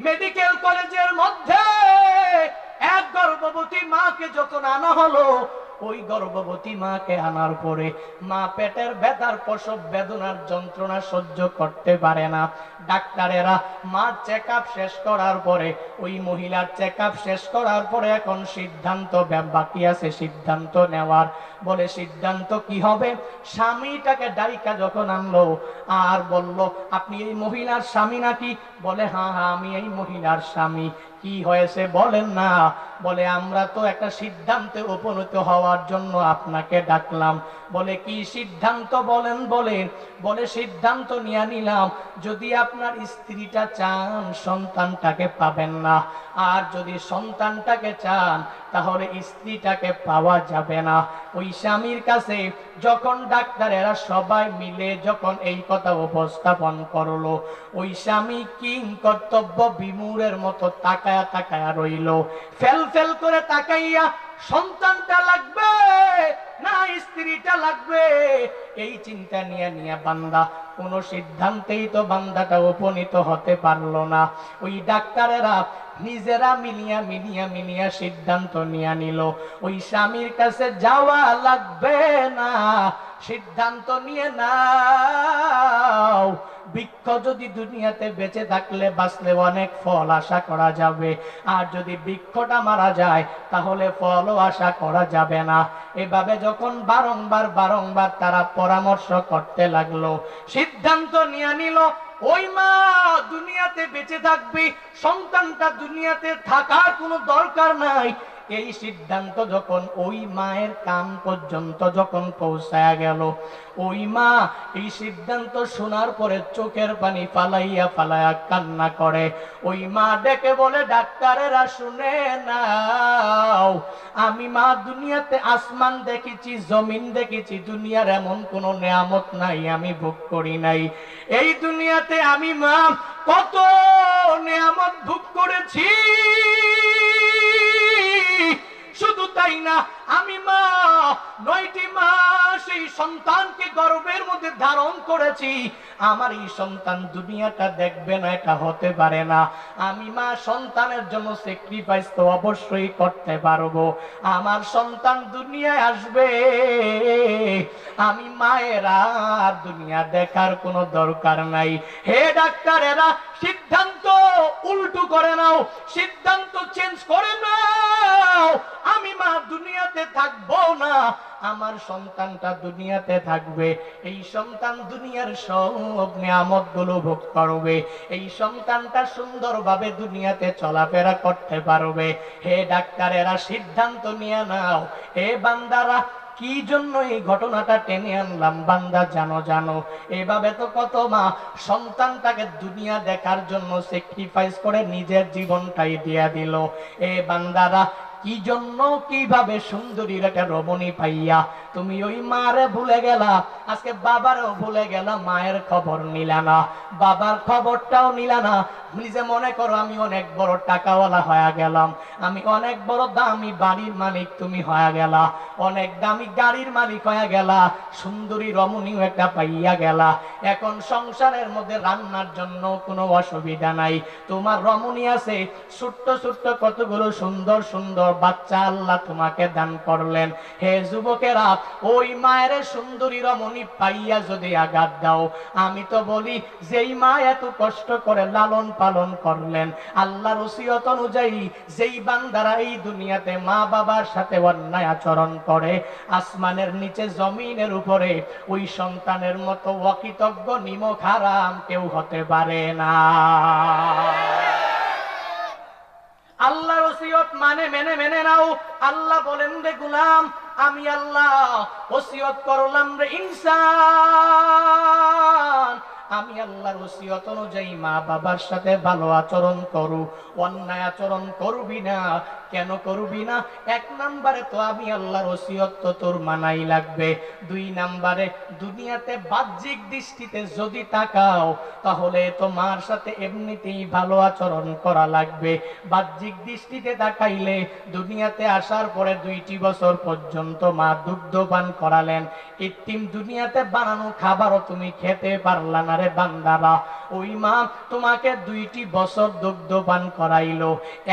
মেডিকেল কলেজের মধ্যে এক গর্ভবতী মাকে যখন আনা হলো, ওই গর্ভবতী মাকে আনার পরে মা পেটের ব্যথার প্রসব বেদনার যন্ত্রণা সহ্য করতে পারে না। ডাক্তারেরা মার চেকআপ শেষ করার পরে, ওই মহিলার চেকআপ শেষ করার পরে এখন সিদ্ধান্ত বাকি আছে, সিদ্ধান্ত নেওয়ার। বলে, সিদ্ধান্ত কি হবে? স্বামীটাকে ডাইকা যখন আনলো আর বলল, আপনি এই মহিলার স্বামী নাকি? বলে, হ্যাঁ, আমি এই মহিলার স্বামী। কি হয়েছে বলেন না। বলে আমরা তো একটা সিদ্ধান্তে উপনীত হওয়ার জন্য আপনাকে ডাকলাম। বলে কি সিদ্ধান্ত বলেন বলেন। বলে সিদ্ধান্ত নিয়ে নিলাম, যদি আপনার স্ত্রীটা চান সন্তানটাকে পাবেন না, আর যদি সন্তানটাকে চান তাহলে স্ত্রীটাকে পাওয়া যাবে না। ওই স্বামীর কাছে যখন ডাক্তারেরা সবাই মিলে যখন এই কথা উপস্থাপন করলো, ওই স্বামী কিং কর্তব্য বিমূঢ়ের মতো তাকায়া তাকায়া রইল। ফেল ফেল করে তাকাইয়া সন্তানটা লাগবে না স্ত্রীটা লাগবে, এই চিন্তা নিয়ে নিয়ে বান্দা কোন সিদ্ধান্তেই তো বান্দাটা উপনীত হতে পারলো না। ওই ডাক্তারেরা নিজেরা মিলিয়া মিলিয়া মিলিয়া সিদ্ধান্ত নিয়ে নিল ওই স্বামীর কাছে যাওয়া লাগবে না। সিদ্ধান্ত নিয়ে নাও, বৃক্ষ যদি দুনিয়াতে বেঁচে থাকলে বাঁচলে অনেক ফল আশা করা যাবে, আর যদি বৃক্ষটা মারা যায় তাহলে ফলও আশা করা যাবে না। এভাবে যখন বারংবার বারংবার তারা পরামর্শ করতে লাগলো, সিদ্ধান্ত নিয়ে নিল ওই মা দুনিয়াতে বেঁচে থাকবে, সন্তানটা দুনিয়াতে থাকার কোনো দরকার নাই। এই সিদ্ধান্ত যখন ওই মায়ের কান পর্যন্ত যখন পৌঁছায়া গেল, ওই মা এই সিদ্ধান্ত শোনার পরে চোখের পানি ফালাইয়া ফালাইয়া কান্না করে। ওই মা ডেকে বলে, ডাক্তারেরা শুনে নাও, আমি মা দুনিয়াতে আসমান দেখেছি, জমিন দেখেছি, দুনিয়ার এমন কোন নিয়ামত নাই আমি ভোগ করি নাই। এই দুনিয়াতে আমি মা কত নিয়ামত ভোগ করেছি। শুধু তাই না, আমি মা 9টি মাস এই সন্তানকে গর্ভের মধ্যে ধারণ করেছি। আমার এই সন্তান দুনিয়াটা দেখবে না, এটা হতে পারে না। আমি মা সন্তানের জন্য স্যাক্রিফাইস তো অবশ্যই করতে পারবো। আমার সন্তান দুনিয়ায় আসবে, আমি মায়ের আর দুনিয়া দেখার কোনো দরকার নাই। হে ডাক্তারেরা, সিদ্ধান্ত উল্টো করে নাও, সিদ্ধান্ত চেঞ্জ করে নাও। আমি মা দুনিয়াতে থাকবো না, আমার সন্তানটা দুনিয়াতে থাকবে। এই সন্তান দুনিয়ার সব নিয়ামত গুলো ভোগ করবে, এই সন্তানটা সুন্দরভাবে দুনিয়াতে চলাফেরা করতে পারবে। হে ডাক্তারেরা, সিদ্ধান্ত নিয়ে নাও। হে বান্দারা, কি জন্য এই ঘটনাটা টেনে আনলাম বান্দা জানো জানো? এভাবে তো কত মা সন্তানটাকে দুনিয়া দেখার জন্য স্যাক্রিফাইস করে নিজের জীবনটাই দিয়া দিল। এ বান্দারা, কি জন্য কিভাবে সুন্দরীর একটা রমণী পাইয়া তুমি ওই মারে ভুলে গেলা, আজকে বাবারও ভুলে গেলা, মায়ের খবর নিলা না, বাবার খবরটাও নিলা না। নিজে মনে করো আমি অনেক বড় টাকাওয়ালা হয়ে গেলাম, আমি অনেক বড় দামি বাড়ির মালিক, তুমি হয়ে গেলা অনেক দামি গাড়ির মালিক হয়ে গেলা, সুন্দরী রমণীও একটা পাইয়া গেলা। এখন সংসারের মধ্যে রান্নার জন্য কোনো অসুবিধা নাই, তোমার রমণী আছে, ছোট্ট ছোট্ট কতগুলো সুন্দর সুন্দর বাচ্চা আল্লাহ তোমাকে দান করলেন। হে যুবকেরা, ওই মায়ের সুন্দরী রমণী পাইয়া যদি আঘাত দাও, আমি তো বলি যেই মা এত কষ্ট করে লালন পালন করলেন, আল্লাহর ওসিয়ত অনুযায়ী যেই বান্দারা এই দুনিয়াতে মা বাবার সাথে অন্যায় আচরণ করে, আসমানের নিচে জমিনের উপরে ওই সন্তানের মতো অকৃতজ্ঞ নিমক হারাম কেউ হতে পারে না। আল্লাহর ওসিয়ত মানে মেনে মেনে নাও। আল্লাহ বলেন, রে গোলাম, আমি আল্লাহ ওসিয়ত করলাম রে ইনসান, আমি আল্লাহর ওসিয়ত অনুযায়ী মা বাবার সাথে ভালো আচরণ করু, অন্যায় আচরণ করবি না। কেন করবি না? 1 নম্বরে তো আমি আল্লাহর ওসিয়ত তো তোর মানাই লাগবে। 2 নম্বরে দুনিয়াতে বাহ্যিক দৃষ্টিতে যদি তাকাও তাহলে তো মার সাথে এমনিতেই ভালো আচরণ করা লাগবে। বাহ্যিক দৃষ্টিতে তাকাইলে দুনিয়াতে আসার পরে 2টি বছর পর্যন্ত মা দুগ্ধ পান করালেন, কৃত্রিম দুনিয়াতে বানানো খাবারও তুমি খেতে পারলা না রে বান্দারা। ওই মা তোমাকে 2টি বছর দুগ্ধ পান করাইলো,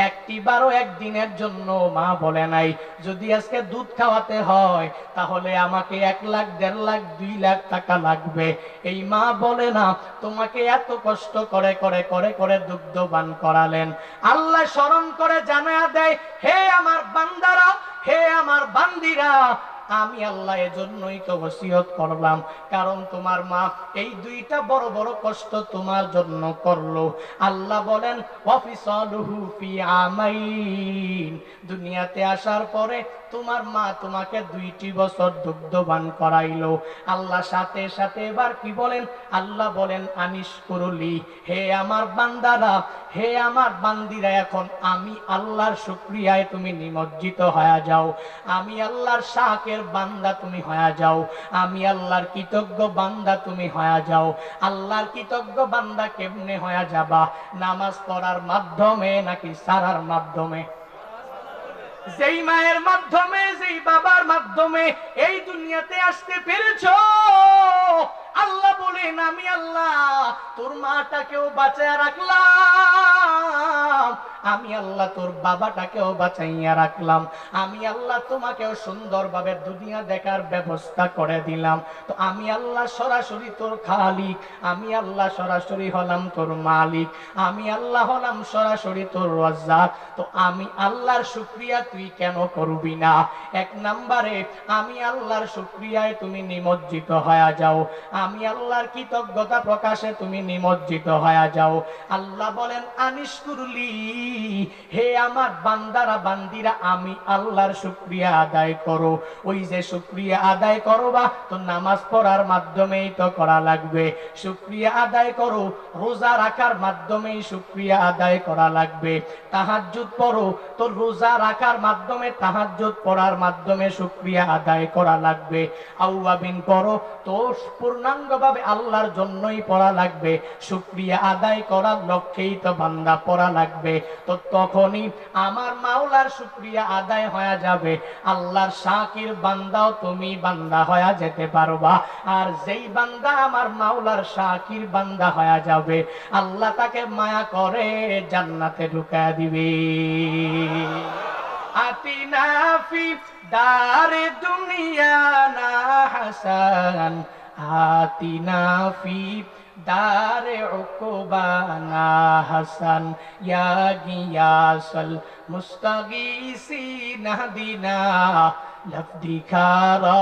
একটি বারও একদিনের জন্য মা বলে নাই যদি আজকে দুধ খাওয়াতে হয় তাহলে আমাকে 1 লাখ 1.5 লাখ 2 লাখ টাকা লাগবে। এই মা বলে না, তোমাকে এত কষ্ট করে করে করে করে দুগ্ধ পান করালেন। আল্লাহ স্মরণ করে জানায়া দেয়, হে আমার বান্দারা, হে আমার বান্দিরা, আমি আল্লাহ এজন্যই তো ওসিয়ত করলাম, কারণ তোমার মা এই দুইটা বড় বড় কষ্ট তোমার জন্য করলো। আল্লাহ বলেন ওয়াফিসালুহু ফি আমাইন, দুনিয়াতে আসার পরে তোমার মা তোমাকে 2টি বছর দুগ্ধবান করাইলো। আল্লাহ সাথে সাথে এবার কি বলেন? আল্লাহ বলেন আনিশকুরুলি, হে আমার বান্দারা, হে আমার বান্দিরা, এখন আমি আল্লাহর শুকরিয়ায় তুমি নিমজ্জিত হয়ে যাও। আমি আল্লাহর শাকের বান্দা তুমি হয়ে যাও। আমি আল্লাহর কৃতজ্ঞ বান্দা তুমি হয়ে যাও। আল্লাহর কৃতজ্ঞ বান্দা কেমনে হয়ে যাবা? নামাজ পড়ার মাধ্যমে নাকি সারার মাধ্যমে? যেই মায়ের মাধ্যমে, যেই বাবার মাধ্যমে এই দুনিয়াতে আসতে পেরেছো, আল্লাহ বলেন আমি আল্লাহ তোর মাটাকেও বাঁচায় রাখলাম, আমি আল্লাহ তোর বাবাটাকেও বাঁচাইয়া রাখলাম, আমি আল্লাহ তোমাকেও সুন্দরভাবে দুনিয়া দেখার ব্যবস্থা করে দিলাম। তো আমি আল্লাহ সরাসরি তোর খালিক, আমি আল্লাহ সরাসরি হলাম তোর মালিক, আমি আল্লাহ হলাম সরাসরি তোর রাজ্জাক। তো আমি আল্লাহর শুকরিয়া তুই কেন করবি না? এক নম্বরে আমি আল্লাহর শুকরিয়ায় তুমি নিমজ্জিত হয়ে যাও, আমি আল্লাহর কৃতজ্ঞতা প্রকাশে তুমি নিমজ্জিত হয়ে যাও। আল্লাহ বলেন আনিশকুরলি, হে আমার বান্দারা বান্দিরা, আমি আল্লাহর শুকরিয়া আদায় করো। ওই যে শুকরিয়া আদায় করবা তো নামাজ পড়ার মাধ্যমেই তো করা লাগবে, শুকরিয়া আদায় করো রোজা রাখার মাধ্যমেই শুকরিয়া আদায় করা লাগবে, তাহাজ্জুদ পড়ো তো রোজা রাখার মাধ্যমে, তাহাজ্জুদ পড়ার মাধ্যমে শুকরিয়া আদায় করা লাগবে, আওয়াবিন পড়ো তো পূর্ণাঙ্গভাবে আল্লাহর জন্যই পড়া লাগবে, শুকরিয়া আদায় করার লক্ষ্যেই তো বান্দা পড়া লাগবে। তো তখনই আমার মাওলার শুকরিয়া আদায় হয়ে যাবে, আল্লাহর শাকির বান্দাও তুমি বান্দা হয়ে যেতে পারবা। আর যেই বান্দা আমার মাওলার শাকির বান্দা হয়ে যাবে, আল্লাহ তাকে মায়া করে জান্নাতে ঢুকায় দিবে। আতিনা ফি দারে দুনিয়া না হাসান, আতিনা ফি দারে উকবানা হাসান, ইয়া গিয়াসাল মুস্তাগীসিন হাদিনা লফদি খারা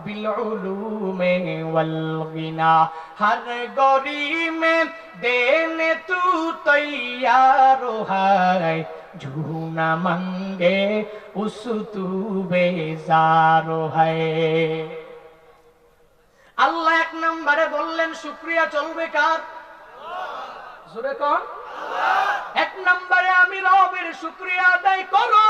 বিল উলুমে ওয়াল গিনা, হর গরি মে দেনে তু তৈয়ার হায়, ঝুনা মঙ্গে উস তু বেজার হায়। আল্লাহ এক নম্বরে বললেন শুকরিয়া চলবে কার? জোরে কোন? এক নম্বরে আমি রবের শুকরিয়া আদায় করো।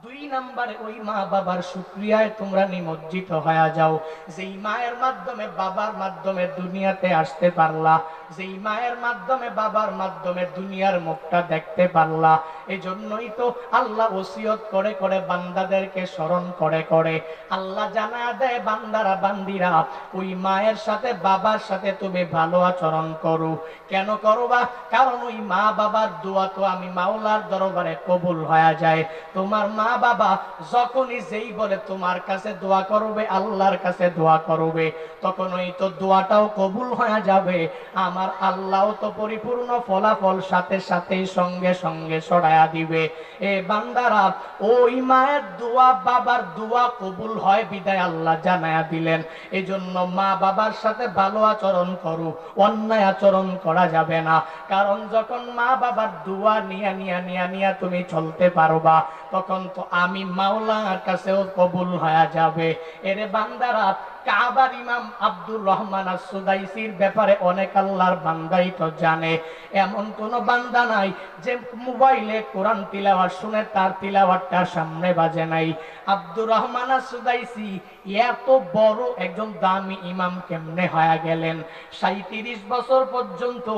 2 নম্বরে ওই মা বাবার শুকরিয়ায় তোমরা নিমজ্জিত হয়ে যাও। যেই মায়ের মাধ্যমে বাবার মাধ্যমে দুনিয়াতে আসতে পারলা, যেই মায়ের মাধ্যমে বাবার মাধ্যমে দুনিয়ার মুখটা দেখতে পারলা, এজন্যই তো আল্লাহ ওসিয়ত করে করে বান্দাদেরকে স্মরণ করে করে আল্লাহ জানায়া দেয়, বান্দারা বান্দিরা ওই মায়ের সাথে বাবার সাথে তুমি ভালো আচরণ করো। কেন করবা? কারণ ওই মা বাবার দোয়া তো আমি মাওলার দরবারে কবুল হয়ে যায়। তোমার মা বাবা যখনই যেই বলে তোমার কাছে দোয়া করবে, আল্লাহর কাছে দোয়া করবে, তখন ওই তো দোয়াটাও কবুল হয়ে যাবে। আমার আল্লাহও তো পরিপূর্ণ ফলাফল সাথে সাথেই সঙ্গে সঙ্গে ছড়ায়া দিবে। এ বান্দারা, ওই মায়ের দোয়া বাবার দোয়া কবুল হয় বিদায় আল্লাহ জানায়া দিলেন। এজন্য মা বাবার সাথে ভালো আচরণ করো, অন্যায় আচরণ করা যাবে না। কারণ যখন মা বাবার দোয়া নিয়া নিয়া নিয়া নিয়া তুমি চলতে পারবা, তখন তো আমি মাওলার কাছেও কবুল হয়ে যাবে। এরে বান্দারা, কাবার ইমাম আব্দুর রহমান আস-সুদাইসির ব্যাপারে অনেক আল্লাহর বান্দাই তো জানে। এমন কোন বান্দা নাই যে মোবাইলে কোরআন তিলাওয়াত শুনে তার তিলাওয়াতটা সামনে বাজে নাই। আব্দুর রহমান আস-সুদাইসি এত বড় একজন দামি ইমাম কেমনে হয়ে গেলেন? 37 বছর পর্যন্ত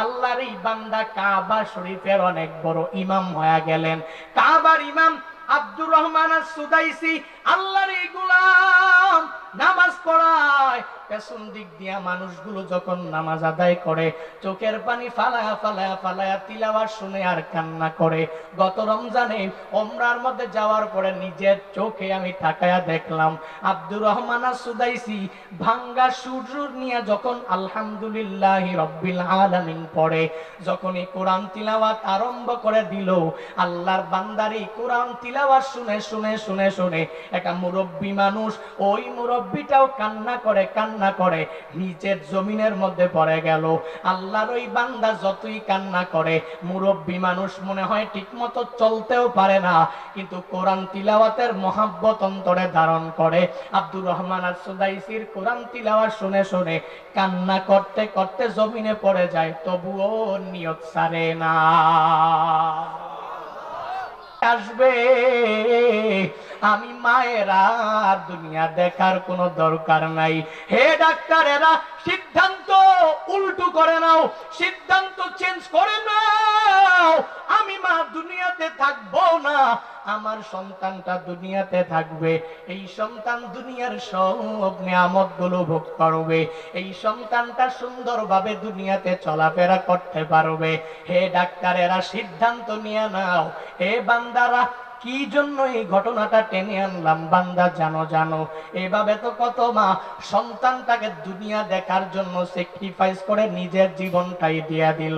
আল্লাহর এই বান্দা কাবা শরীফের অনেক বড় ইমাম হয়ে গেলেন। কাবার ইমাম আব্দুর রহমান আস-সুদাইসি আল্লাহর এই গোলাম নামাজ পড়ায়, পেছন দিক দিয়া মানুষগুলো যখন নামাজ আদায় করে চোখের পানি ফালায়া ফালায়া ফালায়া তিলাওয়াত শুনে আর কান্না করে। গত রমজানে ওমরার মধ্যে যাওয়ার পরে নিজের চোখে আমি তাকায়া দেখলাম আব্দুর রহমান সুদাইসি ভাঙ্গা সুর নিয়ে যখন আলহামদুলিল্লাহি রাব্বিল আলামিন পড়ে, যখন এই কোরআন তিলাওয়াত আরম্ভ করে দিল, আল্লাহর বান্দারি কোরআন তিলাওয়াত শুনে শুনে শুনে শুনে একটা মুরব্বী মানুষ, ওই মুরব্বীটাও কান্না করে নিচের জমিনের মধ্যে পড়ে গেল। আল্লাহর ওই বান্দা যতই কান্না করে, মুরব্বী মানুষ মনে হয় ঠিক মতো চলতেও পারে না, কিন্তু কোরআন তিলাওয়াতের মহাব্বত অন্তরে ধারণ করে। আব্দুর রহমান আস-সুদাইসির কোরআন তিলাওয়াত শুনে শুনে কান্না করতে করতে জমিনে পড়ে যায়, তবুও নিয়ত ছাড়ে না। আসবে আমি মায়েরা দুনিয়া দেখার কোনো দরকার নাই। হে ডাক্তারেরা, সিদ্ধান্ত উল্টো করে নাও, সিদ্ধান্ত চেঞ্জ করে নাও। আমি মা দুনিয়াতে থাকবো না, আমার সন্তানটা দুনিয়াতে থাকবে। এই সন্তান দুনিয়ার সব নিয়ামত গুলো ভোগ করবে, এই সন্তানটা সুন্দরভাবে দুনিয়াতে চলাফেরা করতে পারবে। হে ডাক্তারেরা, সিদ্ধান্ত নিয়ে নাও। হে বান্দারা, কি জন্য এই ঘটনাটা টেনে আনলাম বান্দা জানো এভাবে তো কত মা সন্তানটাকে দুনিয়া দেখার জন্য স্যাক্রিফাইস করে নিজের জীবনটাই দিয়া দিল।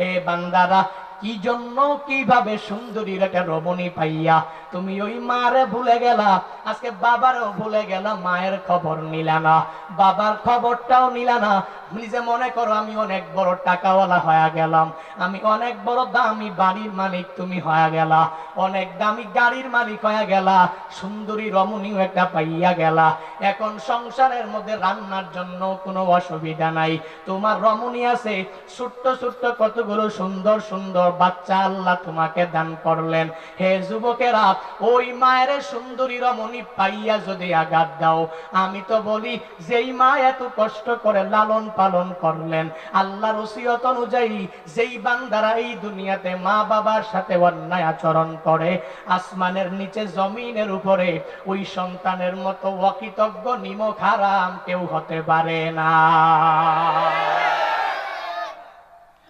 এ বান্দারা, কি জন্য কিভাবে সুন্দরীর একটা রমণী পাইয়া তুমি ওই মারে ভুলে গেলা, আজকে বাবারও ভুলে গেলা, মায়ের খবর নিলা না, বাবার খবরটাও নিলা না। নিজে মনে করো আমি অনেক বড় টাকাওয়ালা হয়ে গেলাম, আমি অনেক বড় দামি বাড়ির মালিক, তুমি হয়ে গেলা অনেক দামি গাড়ির মালিক হয়ে গেলা, সুন্দরী রমণীও একটা পাইয়া গেলা। এখন সংসারের মধ্যে রান্নার জন্য কোনো অসুবিধা নাই, তোমার রমণী আছে, ছোট্ট ছোট্ট কতগুলো সুন্দর সুন্দর বাচ্চা আল্লাহ তোমাকে দান করলেন। হে যুবকেরা, ওই মায়ের সুন্দরী রমণী পাইয়া যদি আঘাত দাও, আমি তো বলি যেই মা এত কষ্ট করে লালন পালন করলেন, আল্লাহর ওসিয়ত অনুযায়ী যেই বান্দারা এই দুনিয়াতে মা বাবার সাথে অন্যায় আচরণ করে, আসমানের নিচে জমিনের উপরে ওই সন্তানের মতো অকৃতজ্ঞ নিমক হারাম কেউ হতে পারে না।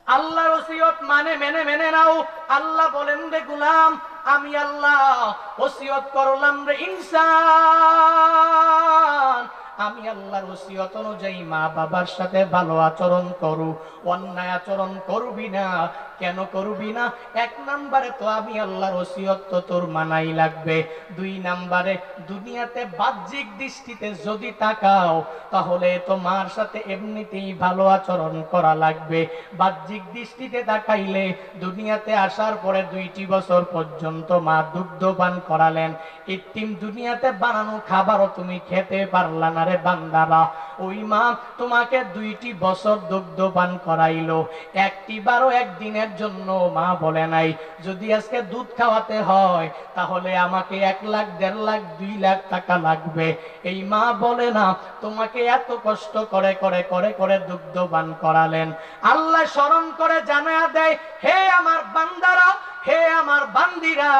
আল্লাহর ওসিয়ত মেনে নাও। আল্লাহ বলেন রে গোলাম, আমি আল্লাহ ওসিয়ত করলাম রে ইনসান, আমি আল্লাহর ওসিয়ত অনুযায়ী মা বাবার সাথে ভালো আচরণ করু, অন্যায় আচরণ করবি না। কেন করবি না? এক নম্বরে তো আমি আল্লাহর ওসিয়ত তো তোর মানাই লাগবে। দুই নম্বরে দুনিয়াতে বাহ্যিক দৃষ্টিতে যদি তাকাও, তাহলে তোমার সাথে এমনিতেই ভালো আচরণ করা লাগবে। বাহ্যিক দৃষ্টিতে তাকাইলে দুনিয়াতে আসার পরে 2টি বছর পর্যন্ত মা দুগ্ধপান করালেন, কৃত্রিম দুনিয়াতে বানানো খাবারও তুমি খেতে পারলা না রে বান্দারা। ওই মা তোমাকে 2টি বছর দুগ্ধপান করাইলো, একটি বারও একদিনের জন্য মা বলে নাই যদি আজকে দুধ খাওয়াতে হয় তাহলে আমাকে 1 লাখ 1.5 লাখ 2 লাখ টাকা লাগবে। এই মা বলে না তোমাকে এত কষ্ট করে করে করে করে দুগ্ধপান করালেন। আল্লাহ স্মরণ করে জানায়া দেয়, হে আমার বান্দারা, হে আমার বান্দিরা,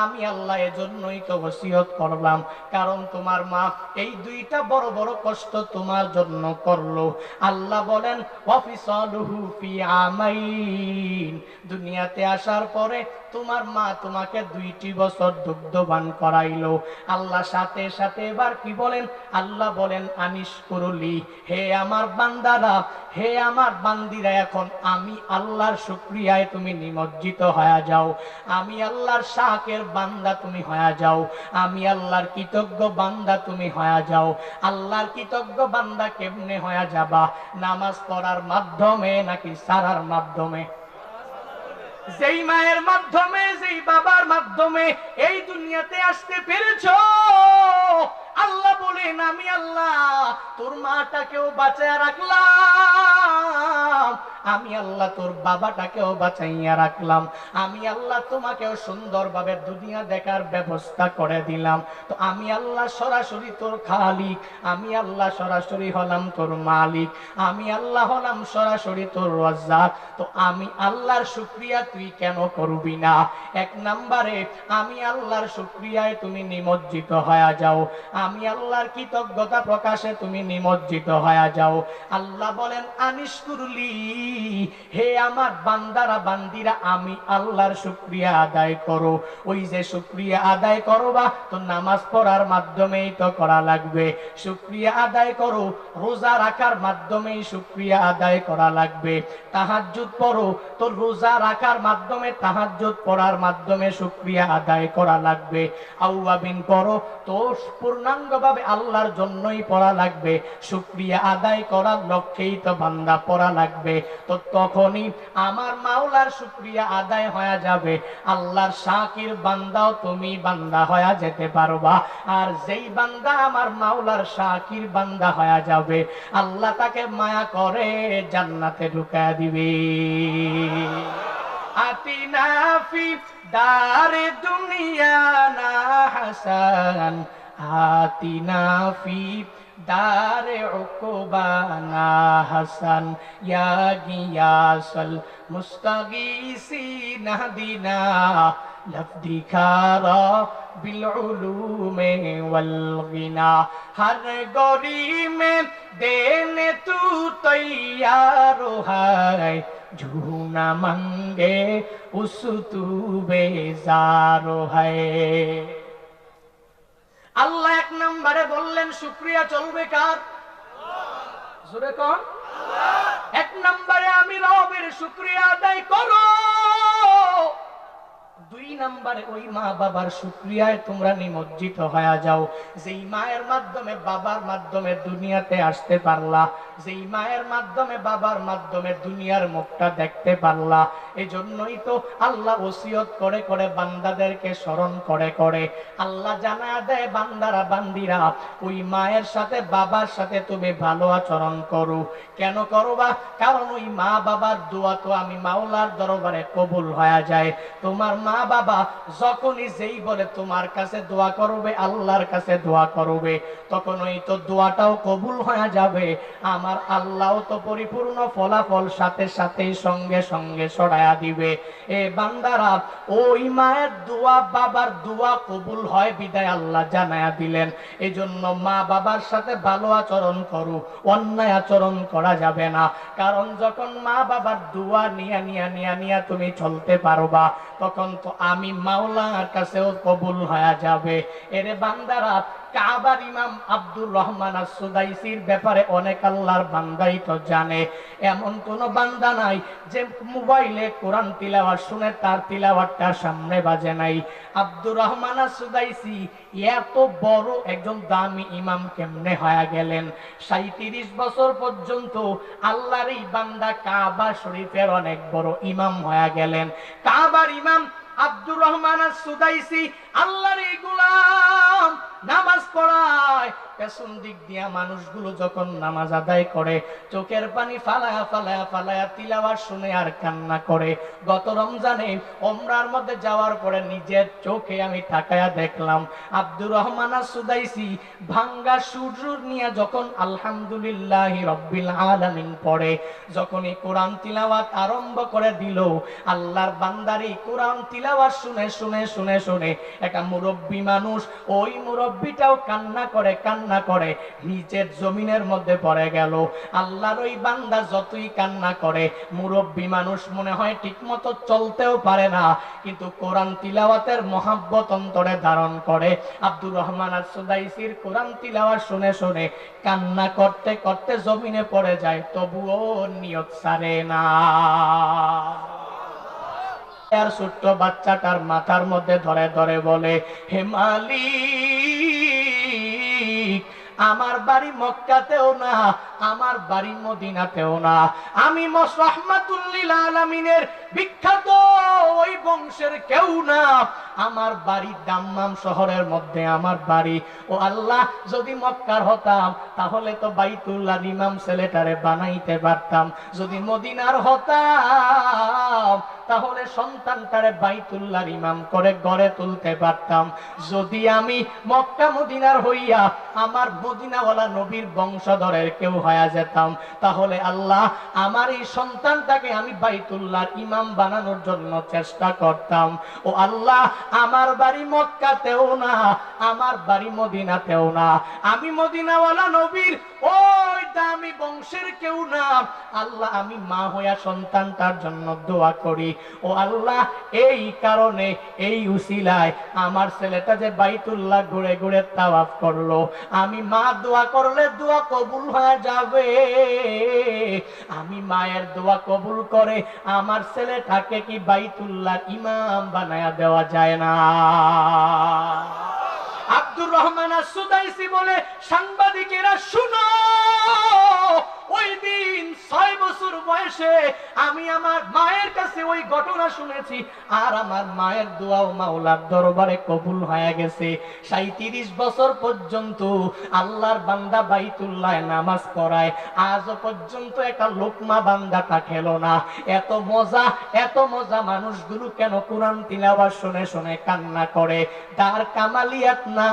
আমি আল্লাহ এজন্যই তো ওসিয়ত করলাম, কারণ তোমার মা এই 2টা বড় বড় কষ্ট তোমার জন্য করলো। আল্লাহ বলেন ওয়াফিসালুহু ফি আমাইন, দুনিয়াতে আসার পরে তোমার মা তোমাকে 2টি বছর দুগ্ধপান করাইলো। আল্লাহ সাথে সাথে এবার কি বলেন? আল্লাহ বলেন আনিশকুরুলি, হে আমার বান্দারা, হে আমার বান্দিরা, এখন আমি আল্লাহর শুকরিয়ায় তুমি নিমজ্জিত হয়ে যাও, আমি আল্লাহর শাকের বান্দা তুমি হয়ে যাও, আমি আল্লাহর কৃতজ্ঞ বান্দা তুমি হয়ে যাও। আল্লাহর কৃতজ্ঞ বান্দা কেমনে হয়ে যাবা? নামাজ পড়ার মাধ্যমে নাকি সারার মাধ্যমে? যেই মায়ের মাধ্যমে, যেই বাবার মাধ্যমে এই দুনিয়াতে আসতে পেরেছো, আল্লাহ বলেন আমি আল্লাহ তোর মাটাকেও বাঁচায় রাখলাম, আমি আল্লাহ তোর বাবাটাকেও বাঁচাইয়া রাখলাম, আমি আল্লাহ তোমাকেও সুন্দরভাবে দুনিয়া দেখার ব্যবস্থা করে দিলাম। তো আমি আল্লাহ সরাসরি তোর খালিক, আমি আল্লাহ সরাসরি হলাম তোর মালিক, আমি আল্লাহ হলাম সরাসরি তোর রাজ্জাক। তো আমি আল্লাহর শুকরিয়া তুই কেন করবি না? এক নম্বরে আমি আল্লাহর শুকরিয়ায় তুমি নিমজ্জিত হয়ে যাও, আমি আল্লাহর কৃতজ্ঞতা প্রকাশে তুমি নিমজ্জিত হয়ে যাও। আল্লাহ বলেন আনিশকুরলি, হে আমার বান্দারা বান্দিরা আমি আল্লাহর শুকরিয়া আদায় করো। ওই যে শুকরিয়া আদায় করবা তো নামাজ পড়ার মাধ্যমেই তো করা লাগবে, শুকরিয়া আদায় করো রোজা রাখার মাধ্যমেই শুকরিয়া আদায় করা লাগবে, তাহাজ্জুদ পড়ো তো রোজা রাখার মাধ্যমে তাহাজ্জুদ পড়ার মাধ্যমে শুকরিয়া আদায় করা লাগবে, আওয়াবিন পড়ো তো পূর্ণাঙ্গভাবে আল্লাহর জন্যই পড়া লাগবে, শুকরিয়া আদায় করার লক্ষ্যেই তো বান্দা পড়া লাগবে। তো তখনই আমার মাওলার শুকরিয়া আদায় হয়ে যাবে, আল্লাহর শাকির বান্দাও তুমি বান্দা হয়ে যেতে পারবা। আর যেই বান্দা আমার মাওলার শাকির বান্দা হয়ে যাবে আল্লাহ তাকে মায়া করে জান্নাতে ঢুকায় দিবে। আতিনা ফি দারে দুনিয়া না হাসান, আতিনা ফি দারে উকবানা হাসান, ইয়া গিয়াসাল মুস্তাগীসিন হাদিনা লফদিখারা বিল উলুমে ওয়াল গিনা, হর গরি মে দেনে তু তৈয়ার है, झूना मंगे उस तू बेजारो है। আল্লাহ এক নম্বরে বললেন শুকরিয়া চলবে কার? জোরে কোন? এক নম্বরে আমি রবের শুকরিয়া আদায় করো, দুই নম্বরে ওই মা বাবার শুকরিয়ায় তোমরা নিমজ্জিত হয়ে যাও। যেই মায়ের মাধ্যমে বাবার মাধ্যমে দুনিয়াতে আসতে পারলা, যেই মায়ের মাধ্যমে বাবার মাধ্যমে দুনিয়ার মুখটা দেখতে পারলা, এজন্যই তো আল্লাহ ওসিয়ত করে করে বান্দাদেরকে স্মরণ করে করে আল্লাহ জানা দেয় বান্দারা বান্দিরা ওই মায়ের সাথে বাবার সাথে তুমি ভালো আচরণ করো। কেন করবা? কারণ ওই মা বাবার দোয়া তো আমি মাওলার দরবারে কবুল হয়ে যায়। তোমার মা বাবা যখনই যেই বলে তোমার কাছে দোয়া করবে, আল্লাহর কাছে দোয়া করবে, তখন ওই তো দোয়াটাও কবুল হয়ে যাবে। আমার আল্লাহ তো পরিপূর্ণ ফলাফল সাথে সাথে সঙ্গে সঙ্গে ছড়ায়া দিবে। এ বান্দারা ওই মায়ের দোয়া বাবার দোয়া কবুল হয় বিদায় আল্লাহ জানায়া দিলেন। এজন্য মা বাবার সাথে ভালো আচরণ করো, অন্যায় আচরণ করা যাবে না। কারণ যখন মা বাবার দোয়া নিয়া নিয়া নিয়া নিয়া তুমি চলতে পারবা তখন তো আমি মাওলার কাছেও কবুল হয়ে যাবে। এরে বান্দারা কাবার ইমাম আব্দুর রহমান আস-সুদাইসির ব্যাপারে অনেক আল্লাহর বান্দাই তো জানে। এমন কোন বান্দা নাই যে মোবাইলে কোরআন তিলাওয়াত শুনে তার তিলাওয়াতটা সামনে বাজে নাই। আব্দুর রহমান আস-সুদাইসি এত বড় একজন দামি ইমাম কেমনে হয়ে গেলেন? 37 বছর পর্যন্ত আল্লাহর এই বান্দা কাবা শরীফের অনেক বড় ইমাম হয়ে গেলেন। কাবার ইমাম আব্দুর রহমান আস-সুদাইসি আল্লাহর এই গোলাম নামাজ পড়ায়, পেছন দিক দিয়া মানুষগুলো যখন নামাজ আদায় করে চোখের পানি ফালায়া ফালায়া ফালায়া তিলাওয়াত শুনে আর কান্না করে। গত রমজানে ওমরার মধ্যে যাওয়ার পরে নিজের চোখে আমি তাকায়া দেখলাম আব্দুর রহমান আস-সুদাইসি ভাঙ্গা সূর্য নিয়ে যখন আলহামদুলিল্লাহি রাব্বিল আলামিন পড়ে, যখন এই কোরআন তিলাওয়াত আরম্ভ করে দিল, আল্লাহর বান্দারি কোরআন তিলাওয়াত শুনে শুনে শুনে শুনে একটা মুরব্বী মানুষ, ওই মুরব্বীটাও কান্না করে কান্না করে নিচের জমিনের মধ্যে পড়ে গেল। আল্লাহর ওই বান্দা যতই কান্না করে, মুরব্বী মানুষ মনে হয় ঠিক মতো চলতেও পারে না, কিন্তু কোরআন তিলাওয়াতের মহাব্বত অন্তরে ধারণ করে। আব্দুর রহমান আস-সুদাইসির কোরআন তিলাওয়াত শুনে শুনে কান্না করতে করতে জমিনে পড়ে যায়, তবুও নিয়ত ছাড়ে না। আর ছোট্ট বাচ্চাটার মাথার মধ্যে ধরে ধরে বলে, হে মালিক, আমার বাড়ি মক্কাতেও না, আমার বাড়ি মদিনাতেও না, আমি রাহমাতুল লিল আলামিনের বিখ্যাত ওই বংশের কেউ না, আমার বাড়ি দাম্মাম শহরের মধ্যে আমার বাড়ি। ও আল্লাহ, যদি মক্কার হতাম তাহলে তো বাইতুল্লাহর ইমাম ছেলেটারে বানাইতে পারতাম, যদি মদিনার হতাম তাহলে সন্তানটারে বাইতুল্লাহর ইমাম করে গড়ে তুলতে পারতাম। যদি আমি মক্কা মদিনার হইয়া আমার মদিনাওয়ালা নবীর বংশধরের কেউ হয়ে যেতাম, তাহলে আল্লাহ আমার এই সন্তানটাকে আমি বাইতুল্লাহর ইমাম বানানোর জন্য চেষ্টা করতাম। ও আল্লাহ, আমার বাড়ি মক্কাতেও না, আমার বাড়ি মদিনাতেও না, আমি মদিনাওয়ালা নবীর ওই দামি বংশের কেউ না। আল্লাহ, আমি মা হইয়া সন্তানটার জন্য দোয়া করি। ও আল্লাহ, এই কারণে এই উসিলায় আমার ছেলেটা যে বাইতুল্লাহ ঘুরে ঘুরে তাওয়াফ করলো, আমি মা দোয়া করলে দোয়া কবুল হয়ে যাবে। আমি মায়ের দোয়া কবুল করে আমার ছেলেটাকে কি বাইতুল্লাহর ইমাম বানায়া দেওয়া যায় না? আব্দুর রহমান আস-সুদাইসি বলে, সাংবাদিকেরা শুনো, ওই দিন 6 বছর বয়সে আমি আমার মায়ের কাছে ওই ঘটনা শুনেছি, আর আমার মায়ের দোয়াও মাওলার দরবারে কবুল হয়ে গেছে। 37 বছর পর্যন্ত আল্লাহর বান্দা বাইতুল্লাহ নামাজ পড়ায়, আজও পর্যন্ত একটা লোকমা বান্দাটা খেলো না। এত মজা মানুষগুলো কেন কোরআন তিলাওয়াত শুনে শুনে কান্না করে? তার কামালিয়াত না,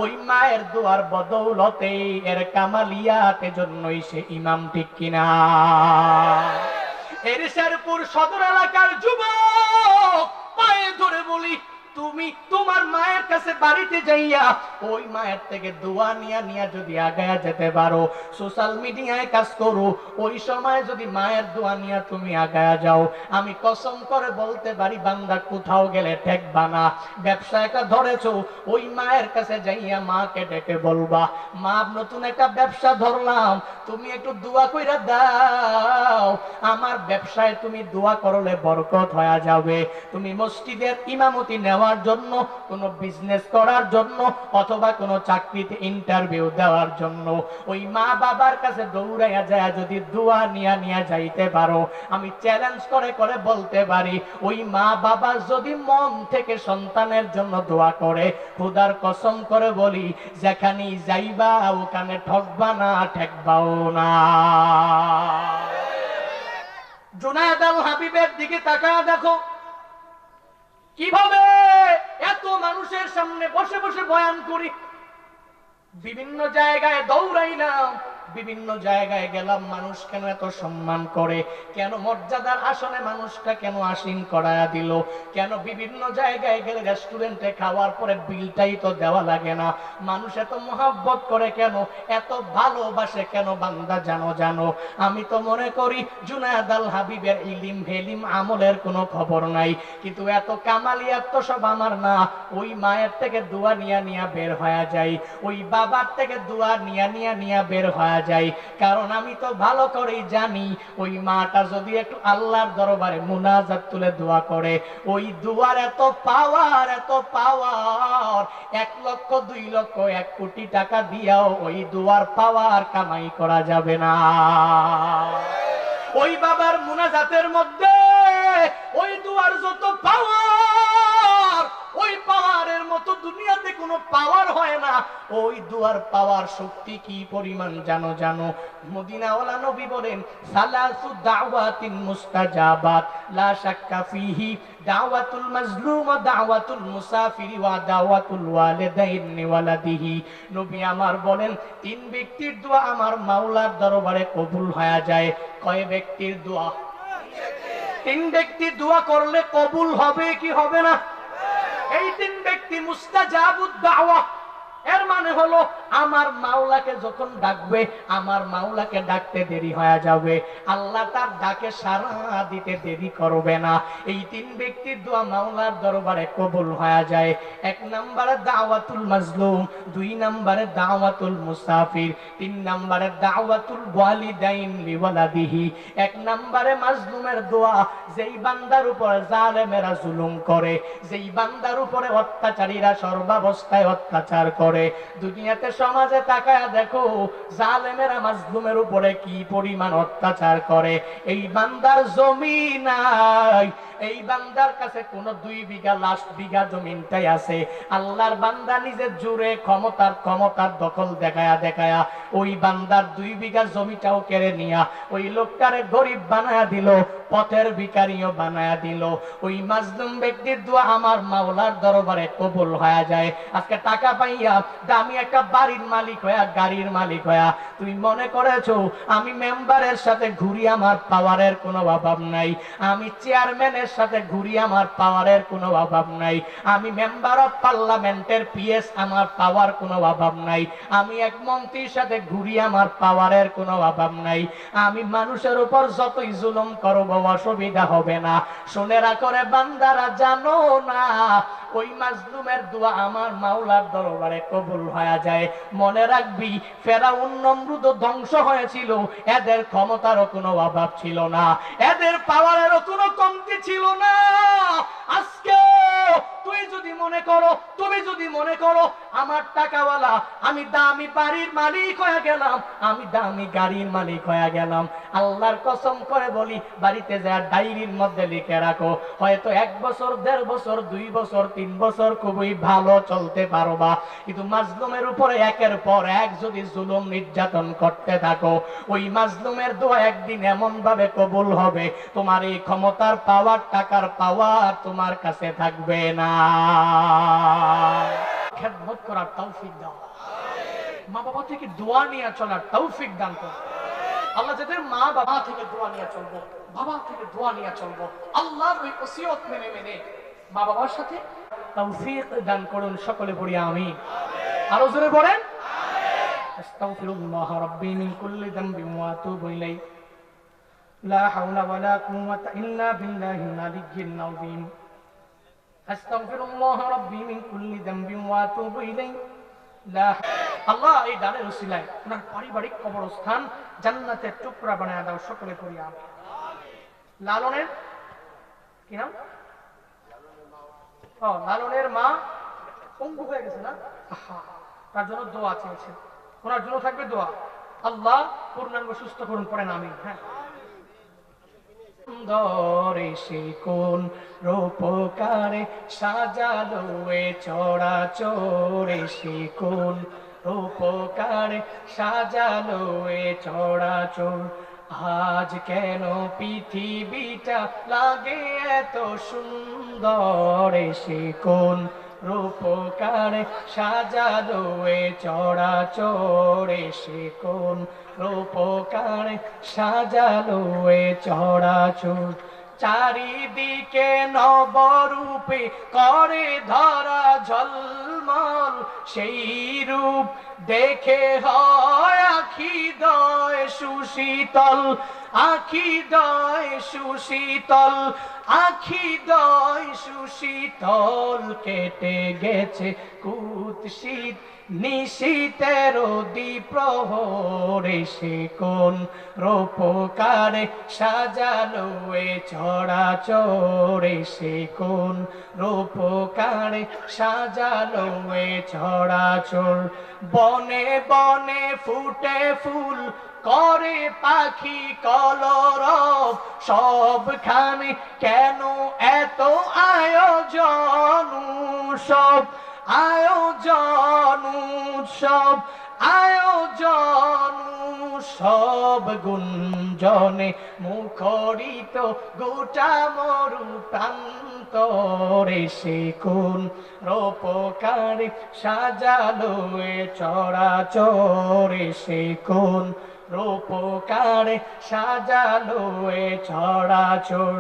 ওই মায়ের দোয়ার বদৌলতে এর কামালিয়াত, এজন্যই সে ইমাম, ঠিক কিনা? এর শেরপুর সদর এলাকার যুবক, পায়ে ধরে বলি, তুমি তোমার মায়ের কাছে বাড়িতে যাইয়া ওই মায়ের থেকে দোয়া নিয়া যদি আগায়া যেতে পারো, সোশ্যাল মিডিয়ায় কাজ করো, ওই সময় যদি মায়ের দোয়া নিয়া তুমি আগায়া যাও, আমি কসম করে বলতে পারি বান্দা কোথাও গেলে ঠেকবা না। ব্যবসা একটা ধরেছো, ওই মায়ের কাছে যাইয়া মাকে ডেকে বলবা, মা নতুন একটা ব্যবসা ধরলাম, তুমি একটু দোয়া কইরা দাও, আমার ব্যবসায় তুমি দোয়া করলে বরকত হয়ে যাবে। তুমি মসজিদের ইমামতি নেওয়ার জন্য, কোন বিজনেস করার জন্য, অথবা কোন চাকরিতে ইন্টারভিউ দেওয়ার জন্য ওই মা বাবার কাছে দৌড়াইয়া যায় যদি দোয়া নিয়া যাইতে পারো, আমি চ্যালেঞ্জ করে বলতে পারি, ওই মা বাবা যদি মন থেকে সন্তানের জন্য দোয়া করে, খোদার কসম করে বলি, যেখানেই যাইবা ওখানে ঠকবা না, ঠেকবাও না। জুনায়েদ আল হাবিবের দিকে তাকায় দেখো, কিভাবে এত মানুষের সামনে বসে বসে বয়ান করি। বিভিন্ন জায়গায় দৌড়াইলাম, বিভিন্ন জায়গায় গেলাম, মানুষ কেন এত সম্মান করে, কেন মর্যাদার আসনে মানুষটা কেন আসীন করায়া দিল, কেন বিভিন্ন জায়গায় গেলে রেস্টুরেন্টে খাওয়ার পরে বিলটাই তো দেওয়া লাগে না, মানুষ এত মহব্বত করে কেন, এত ভালোবাসে কেন বান্দা জানো। আমি তো মনে করি জুনায়েদ আল হাবিবের ইলিম ভেলিম আমলের কোনো খবর নাই, কিন্তু এত কামালিয়াত তো সব আমার না। ওই মায়ের থেকে দোয়া নিয়া বের হয়ে যায়, ওই বাবার থেকে দোয়া নিয়া বের হয়ে যায়, কারণ আমি তো ভালো করেই জানি ওই মাটা যদি একটু আল্লাহর দরবারে মুনাজাত তুলে দোয়া করে, ওই দোয়ার এত পাওয়ার 1 লক্ষ 2 লক্ষ 1 কোটি টাকা দিয়াও ওই দোয়ার পাওয়ার কামাই করা যাবে না। ওই বাবার মুনাজাতের মধ্যে ওই দোয়ার যত পাওয়ার, ওই পাওয়ারের মতো দুনিয়াতে কোনো পাওয়ার হয় না। ওই দুয়ার পাওয়ার শক্তি কি পরিমাণ জানো? মদিনাওয়ালা নবী বলেন, সালাসু দাওয়াতিন মুস্তাজাবাত লা শাক্কা ফিহি, দাওয়াতুল মাজলুম ওয়া দাওয়াতুল মুসাফিরি ওয়া দাওয়াতুল ওয়ালিদাইনি ওয়ালাদিহি। নবী আমার বলেন, 3 ব্যক্তির দোয়া আমার মাওলার দরবারে কবুল হয়ে যায়। কয় ব্যক্তির দোয়া? 3 ব্যক্তির দোয়া করলে কবুল হবে কি হবে না? এই 3 ব্যক্তি মুস্তাজাবুদ দাওয়া, এর মানে হলো আমার মাওলাকে যখন ডাকবে, আমার মাওলাকে ডাকতে দেরি হয়ে যাবে, আল্লাহ তার ডাকে সাড়া দিতে দেরি করবে না। এই 3 ব্যক্তির দোয়া মাওলার দরবারে কবুল হয়ে যায়। 1 নম্বরে দাওয়াতুল মাজলুম, 2 নম্বরে দাওয়াতুল মুসাফির, 3 নম্বরে দাওয়াতুল ওয়ালিদাইন লিওয়ালাদিহি। 1 নম্বরে মাজলুমের দোয়া, যেই বান্দার উপর জালেমেরা জুলুম করে, যেই বান্দার উপরে অত্যাচারীরা সর্বাবস্থায় অত্যাচার করে। দুনিয়াতে সমাজে তাকায়া দেখো, জালেমেরা মাজলুমের উপরে কি পরিমাণ অত্যাচার করে। এই বান্দার জমি নাই, এই বান্দার কাছে কোন 2 বিঘা লাস্ট বিঘা জমিনটাই আছে। আল্লাহর বান্দা নিজের জোরে ক্ষমতার দখল দেখায়া ওই বান্দার 2 বিঘা জমিটাও কেড়ে নিয়া ওই লোকটারে গরিব বানায়া দিল, পথের ভিখারিও বানায়া দিল। ওই মাজলুম ব্যক্তির দোয়া আমার মাওলার দরবারে কবুল হয়ে যায়। আজকে টাকা পাইয়া দামি একটা বাড়ির মালিক হইয়া, গাড়ির মালিক হইয়া তুমি মনে করেছো আমি মেম্বারের সাথে ঘুরি, আমার পাওয়ারের কোনো অভাব নাই। আমি চেয়ারম্যানের সাথে ঘুরি, আমার পাওয়ারের কোনো অভাব নাই। আমি মেম্বার অফ পার্লামেন্টের পিএস, আমার পাওয়ার কোনো অভাব নাই। আমি এক মন্ত্রীর সাথে ঘুরি, আমার পাওয়ারের কোনো অভাব নাই। আমি মানুষের উপর যতই জুলুম করব অসুবিধা হবে না। শুনে রাখো রে বান্দারা, জানো না ওই মাজলুমের দোয়া আমার মাওলার দরবারে কবুল হয়ে যায়। মনে রাখবি ফেরাউন নমরুদ ধ্বংস হয়েছিল, এদের ক্ষমতারও কোনো অভাব ছিল না, এদের পাওয়ারেরও কোনো কমতি ছিল না। আজকে তুমি যদি মনে করো আমার টাকাওয়ালা, আমি দামি বাড়ির মালিক হয়ে গেলাম, আমি দামি গাড়ির মালিক হয়ে গেলাম, আল্লাহর কসম করে বলি বাড়িতে যা ডায়েরির মধ্যে লিখে রাখো, হয়তো 1 বছর 1.5 বছর 2 বছর 3 বছর খুবই ভালো চলতে পারবা। কিন্তু মাজলুমের উপরে একের পর এক যদি জুলুম নির্যাতন করতে থাকো, ওই মাজলুমের দোয়া একদিন এমন ভাবে কবুল হবে তোমার এই ক্ষমতার পাওয়ার, টাকার পাওয়ার তোমার কাছে থাকবে না। খেদমত করার তৌফিক দাও, মা বাবা থেকে দোয়া নিয়ে চলার তৌফিক দান করো। আল্লাহ যাদের মা বাবা থেকে দোয়া নিয়ে চলবো, বাবা থেকে দোয়া নিয়ে চলবো, আল্লাহর ওই ওসিয়ত মেনে মা বাবার সাথে তৌফিক দান করুন। সকলে পড়ি আমিন। আরো জোরে পড়েন আস্তাগফিরুল্লাহ রাব্বি মিন কুল্লি যামবিন ওয়া আতুবু ইলাইহি লা হাওলা ওয়ালা কুওয়াতা ইল্লা বিল্লাহিল আলিয়্যিল আযীম। আস্তাগফিরুল্লাহ রাব্বি মিন কুল্লি যামবিন ওয়া আতুবু ইলাইহি লা। আল্লাহ এই দানের উসিলায় ওনার পারিবারিক কবরস্থান জান্নাতের টুকরা বানায় দাও। সকলে পড়ি আমিন। লালনের কি নাম? লালনের মা পঙ্গু হয়ে গেছে না, তার জন্য দোয়া চেয়েছেন, ওনার জন্য থাকবে দোয়া। আল্লাহ পূর্ণাঙ্গ সুস্থ করুন, পড়েন আমিন। হ্যাঁ, সুন্দরে সে কোন রূপকারে সাজালো এ চরাচরে, সে কোন রূপকারে সাজালো এ চরাচর। আজ কেন পৃথিবীটা লাগে এত সুন্দর, সে কোন রূপকারে সাজালো এ চরাচরে, সে কোন রূপকারে সাজালো এ চরাচর। চারিদিকে নবরূপে করে ধরা ঝলমল, সেই রূপ দেখে হয় আখি দয় সুশীতল, আখি দয় সুশীতল, আখি দয় সুশীতল। কেটে গেছে কুৎসিত নিশীতের দ্বিপ্রহরে, সে কোন রূপকারে সাজালো এ চরাচরে, সে কোন রূপকারে সাজালো এ চরাচর। বনে বনে ফুটে ফুল করে পাখি কলরব, সবখানে কেন এত আয়োজন উৎসব, আয়োজন উৎসব, আয়োজন উৎসব। গুঞ্জনে মুখরিত গোটা মরু প্রান্তরে, সে কোন রূপকারে সাজালো এ চরাচরে, সে কোন রূপকারে সাজালো এ চরাচর।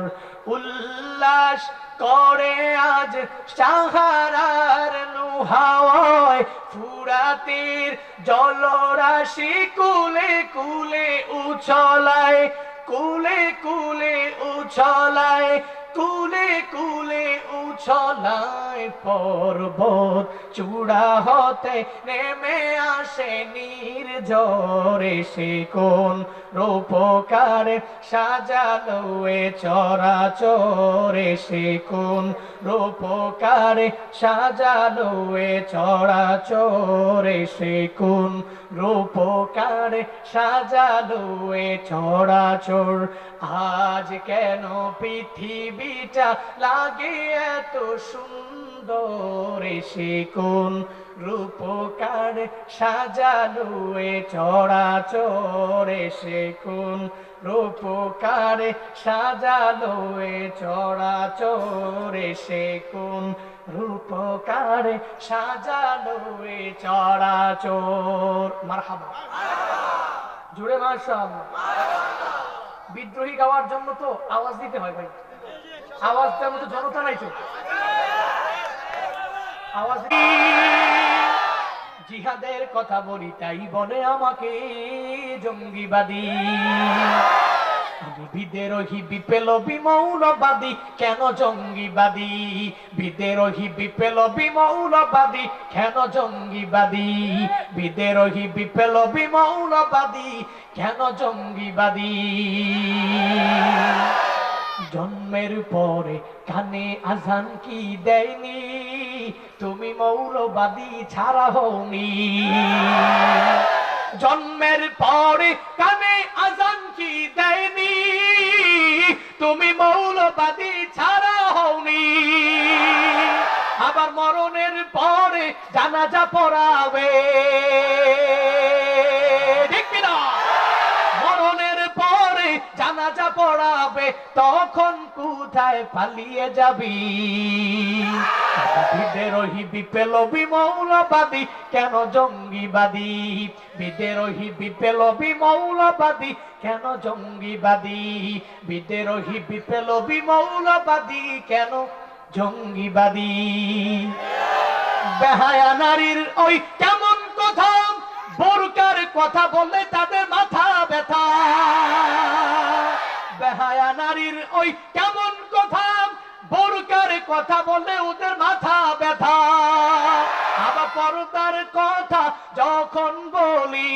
উল্লাস করে আজ সাহারার নুহাওয়ায়, ফুরাতের জলরাশি কুলে কুলে উছলায়, কুলে কুলে উছলায়, কুলে কুলে উছলায়। পর্বত চূড়া হতে নেমে আসে নির্ঝরে, সে কোন রূপকারে সাজালো এ চরাচরে, সে কোন রূপকারে সাজালো এ চরাচরে, সে কোন রূপকারে সাজালো এ চরাচর। আজ কেন পৃথিবী পৃথিবীটা লাগে এত সুন্দর, সে কোন রূপকার সাজালো এ চরাচর, সে কোন রূপকার সাজালো এ চরাচর, সে কোন রূপকার সাজালো এ চরাচর। মারহাবা, জুড়ে মাশাআল্লাহ। বিদ্রোহী গাওয়ার জন্য তো আওয়াজ দিতে হয় ভাই, আওয়াজ দেওয়ার মতো জনতা নাই তো, আওয়াজ। জিহাদের কথা বলি তাই বলে আমাকে জঙ্গিবাদী, আমি বিদ্রোহী বিপ্লবী মৌলবাদী, কেন জঙ্গিবাদী? বিদ্রোহী বিপ্লবী মৌলবাদী, কেন জঙ্গিবাদী? বিদ্রোহী বিপ্লবী মৌলবাদী, কেন জঙ্গিবাদী? জন্মের পরে কানে আজান কি দেয়নি, তুমি মৌলবাদী ছাড়া হওনি। জন্মের পরে কানে আজান কি দেয়নি, তুমি মৌলবাদী ছাড়া হওনি। আবার মরণের পরে জানাজা পড়াবে, দেখবি না? মরণের পরে জানাজা পড়াবে, তখন কোথায় পালিয়ে যাবি? বিদ্রোহী বিপ্লবী মৌলবাদী, কেন জঙ্গিবাদী? বিদ্রোহী বিপ্লবী মৌলবাদী, কেন জঙ্গিবাদী? বিদ্রোহী বিপ্লবী মৌলবাদী, কেন জঙ্গিবাদী? বেহায়া নারীর ওই কেমন কথা, বোরকার কথা বললে তাদের মাথা ব্যথা। বেহায়া নারীর ওই কেমন কথা, বোরকার কথা বললে ওদের মাথা ব্যথা। আবার পর্দার কথা যখন বলি,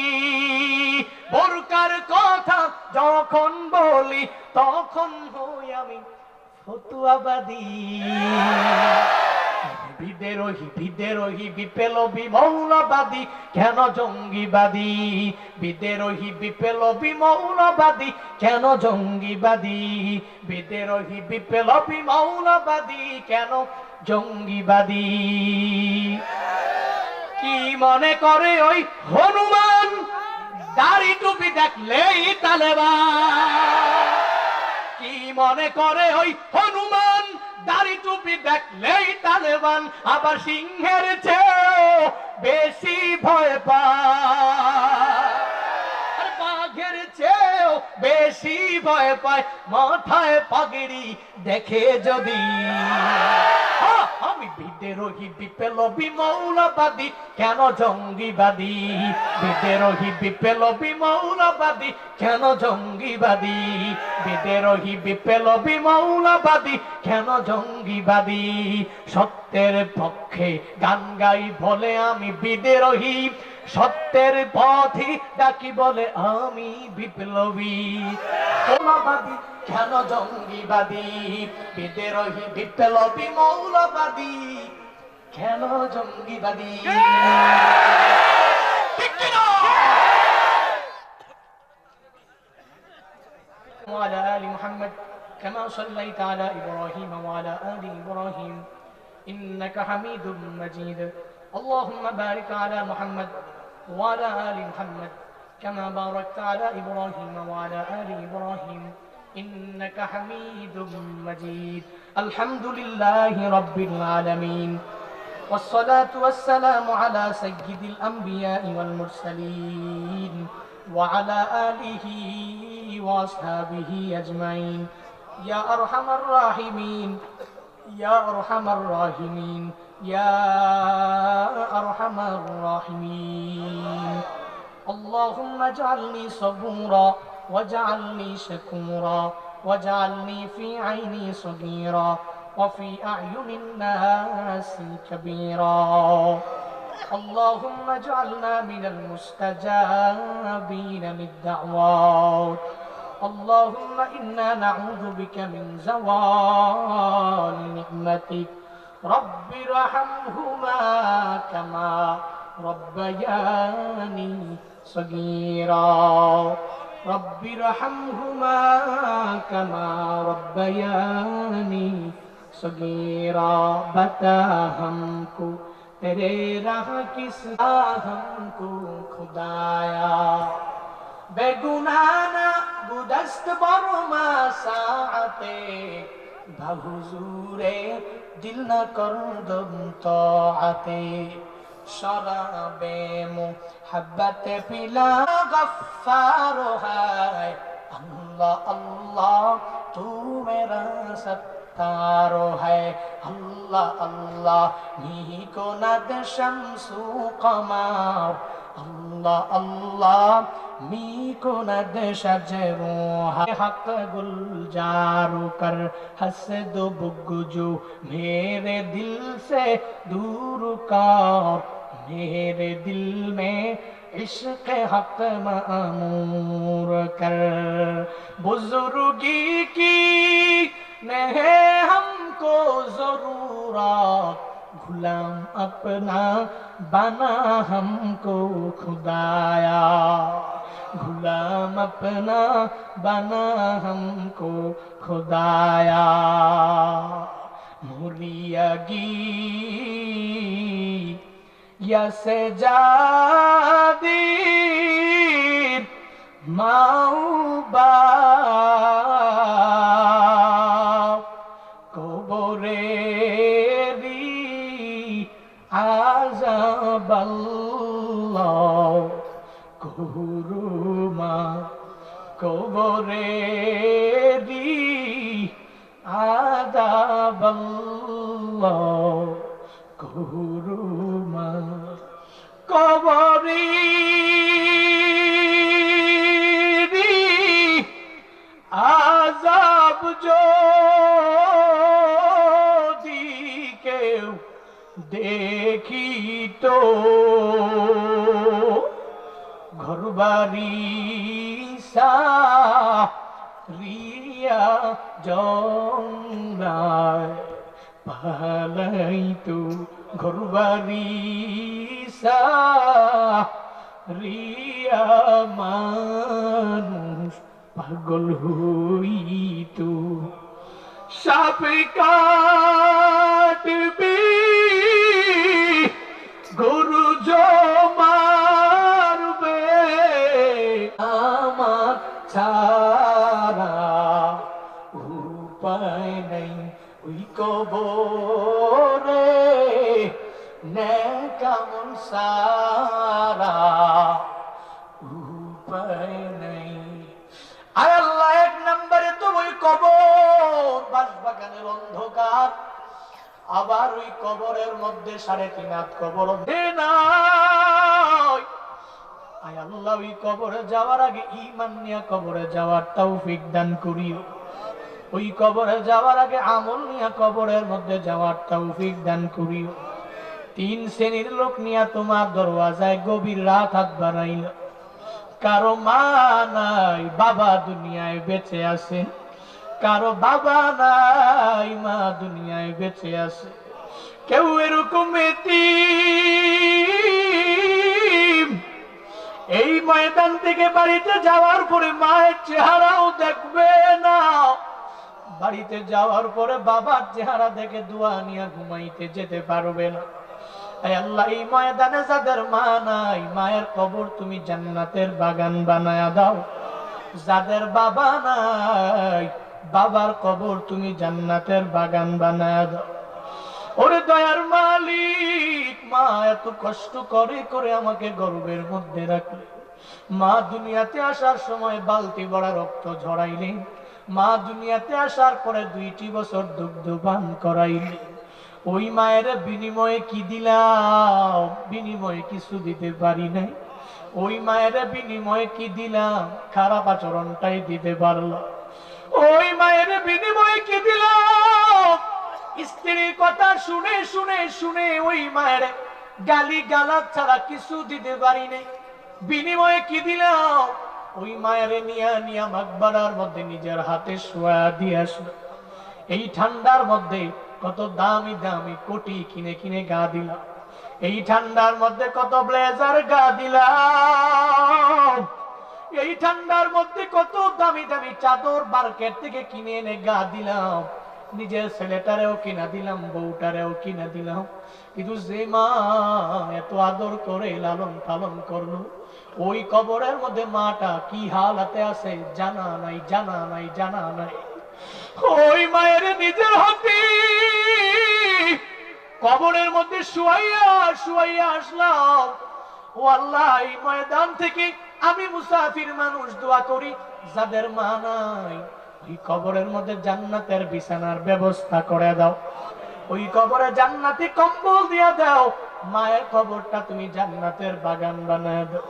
বোরকার কথা যখন বলি, তখন হই আমি ফতুয়াবাদী। বিদ্রোহী বিদ্রোহী বিপ্লবী মৌলবাদী, কেন জঙ্গিবাদী? বিদ্রোহী বিপ্লবী মৌলবাদী, কেন জঙ্গিবাদী? বিদ্রোহী বিপ্লবী মৌলবাদী, কেন জঙ্গিবাদী? কি মনে করে ওই হনুমান, দাড়ি টুপি দেখলেই তালেবান? কি মনে করে ওই হনুমান, দাড়ি টুপি দেখলেই তালেবান? আবার সিংহের চেয়েও বেশি ভয় পায়, আর বাঘের চেয়েও বেশি ভয় পায় মাথায় পাগড়ি দেখে যদি। আমি বিদ্রোহী বিপ্লবী মৌলবাদী, কেন জঙ্গিবাদী? বিদ্রোহী বিপ্লবী মৌলবাদী, কেন জঙ্গিবাদী? বিদ্রোহী বিপ্লবী মৌলবাদী, কেন জঙ্গিবাদী? সত্যের পক্ষে গান গাই বলে আমি বিদ্রোহী, সত্যের পথে ডাকি বলে আমি বিপ্লবী। মৌলবাদী, কেন জঙ্গিবাদী? বিদ্রোহী বিপ্লবী মৌলবাদী, কেন জঙ্গিবাদী? وعلى آل محمد كما صليت على إبراهيم وعلى آل إبراهيم إنك حميد مجيد. اللهم بارك على محمد وعلى آل محمد كما باركت على إبراهيم وعلى آل إبراهيم إنك حميد مجيد. الحمد لله رب العالمين، والصلاة والسلام على سيد الأنبياء والمرسلين وعلى آله وأصحابه أجمعين. يا أرحم الراحمين، يا أرحم الراحمين، يا أرحم الراحمين. اللهم اجعلني صبورا واجعلني شكورا واجعلني في عيني صغيرا وفي أعين الناس كبيرا. اللهم اجعلنا من المستجابين للدعوات. اللهم إنا نعوذ بك من زوال نعمتك. رب ارحمهما كما ربياني صغيرا. रब्बि रहमहुमा कमा रब्बयानी सगीरा। बता हमको तेरे राह किस हमको खुदाया। बेगुनाना गुदस्त बरमा साते बहुजूरे दिल न कर दम ताते। शराबे मुहब्बत पिला गफ्फार है। अल्लाह अल्लाह तू मेरा सत्तार है। अल्लाह अल्लाह मी को नद शम्सु कमार। अल्लाह अल्लाह मी को नद शजरो हक गुलजारो कर हसद बुगजो मेरे दिल से दूर कर। मेरे दिल में इश्क हक मामूर कर। बुजुर्गी की नहीं हमको जरूरत। गुलाम अपना बना हमको खुदाया। गुलाम अपना बना हमको खुदाया। मुरियागी यसे जादी माऊबा আযাবাল্লাহ কুরুমা কবরেরি আযাবাল্লাহ কুরুমা কবরেরি আযাব যদি কেউ দেখি তো ঘরবাড়ি সারিয়া জঙ্গলায় পালাই তো ঘরবাড়ি সারিয়া মানুষ পাগল হইতো। সাপে কাটবে গরু মারবে আমার ছাড়া উপায় নেই ওই কবরে নেকামল সারা উপায় নেই। আয় আল্লাহ, এক নম্বরে তো ওই কবর, বাঁশবাগানের অন্ধকার, আবার ওই কবরের মধ্যে 3.5 হাত কবর নাই। আয় আল্লাহ, ওই কবরে যাওয়ার আগে ঈমান নিয়ে কবরে যাওয়ার তৌফিক দান করিও। ওই কবরে যাওয়ার আগে আমল নিয়ে কবরের মধ্যে যাওয়ার তৌফিক দান করিও। 3 শ্রেণীর লোক নিয়ে তোমার দরওয়াজায় গভীর রাত হাত বাড়াইল। কারো মা নাই, বাবা দুনিয়ায় বেঁচে আছে। কারো বাবা নাই, মা দুনিয়ায় বেঁচে আছে। কেউ এরকম এতিম, এই ময়দান থেকে বাড়িতে যাওয়ার পরে মায়ের চেহারাও দেখবে না। বাড়িতে যাওয়ার পরে বাবার চেহারা দেখে দোয়া নিয়ে ঘুমাইতে যেতে পারবে না। আল্লাহ, এই ময়দানে যাদের মা নাই, মায়ের কবর তুমি জান্নাতের বাগান বানায়া দাও। যাদের বাবা নাই, বাবার কবর তুমি জান্নাতের বাগান বানায়া দাও। ওরে দয়ার মালিক, মা এত কষ্ট করে করে আমাকে গর্ভের মধ্যে রাখলে। মা দুনিয়াতে আসার সময় বালতি ভরা রক্ত ঝরাইলেন। মা দুনিয়াতে আসার পরে 2টি বছর দুগ্ধ পান করাইলেন। ওই মায়ের বিনিময়ে কি দিলাম? বিনিময়ে কিছু দিতে পারি নাই। ওই মায়ের বিনিময়ে কি দিলাম? খারাপ আচরণটাই দিতে পারলাম। ওই মায়ের বিনিময়ে কি দিলাম? স্ত্রীর কথা শুনে শুনে শুনে ওই মায়ের গালি গালাজ ছাড়া কিছু দিতে পারি নাই। বিনিময়ে কি দিলাম? ওই মায়ের নিয়া মাকবারার মধ্যে নিজের হাতে শোয়া দিয়ে আসলো। এই ঠান্ডার মধ্যে কত দামি দামি কোটি কিনে কিনে গা দিলাম। এই ঠান্ডার মধ্যে কত ব্লেজার গা দিলাম। এই ঠান্ডার মধ্যে কত দামি দামি চাদর মার্কেট থেকে কিনে এনে গা দিলাম, নিজের ছেলেটারেও কিনা দিলাম, বউটারেও কিনা দিলাম, কিন্তু যে মা এত আদর করে লালন পালন করলো, ওই কবরের মধ্যে মাটা কি হালাতে আছে জানা নাই, জানা নাই, জানা নাই। ওই মায়ের নিজের হাতে কবরের মধ্যে শুয়াইয়া শুয়াইয়া আসলাম। ও আল্লাহ, এই ময়দান থেকে আমি মুসাফির মানুষ দোয়া করি, যাদের মা নাই ওই কবরের মধ্যে জান্নাতের বিছানার ব্যবস্থা করে দাও, ওই কবরে জান্নাতি কম্বল দিয়া দাও, মায়ের কবরটা তুমি জান্নাতের বাগান বানায় দাও।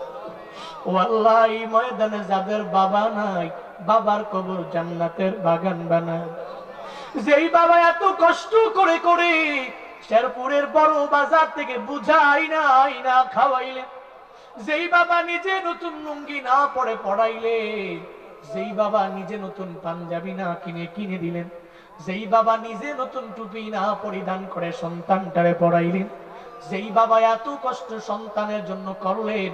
ও আল্লাহ, এই ময়দানে যাদের বাবা নাই, বাবার কবর জান্নাতের বাগান বানায় দাও। যেই বাবা এত কষ্ট করে করে শেরপুরের বড় বাজার থেকে বুঝাই না খাওয়াইলেন, যেই বাবা নিজে নতুন লুঙ্গি না পরে পড়াইলে, যেই বাবা নিজে নতুন পাঞ্জাবি না কিনে কিনে দিলেন, যেই বাবা নিজে নতুন টুপি না পরিধান করে সন্তানটারে পড়াইলেন, যেই বাবা এত কষ্ট সন্তানের জন্য করলেন,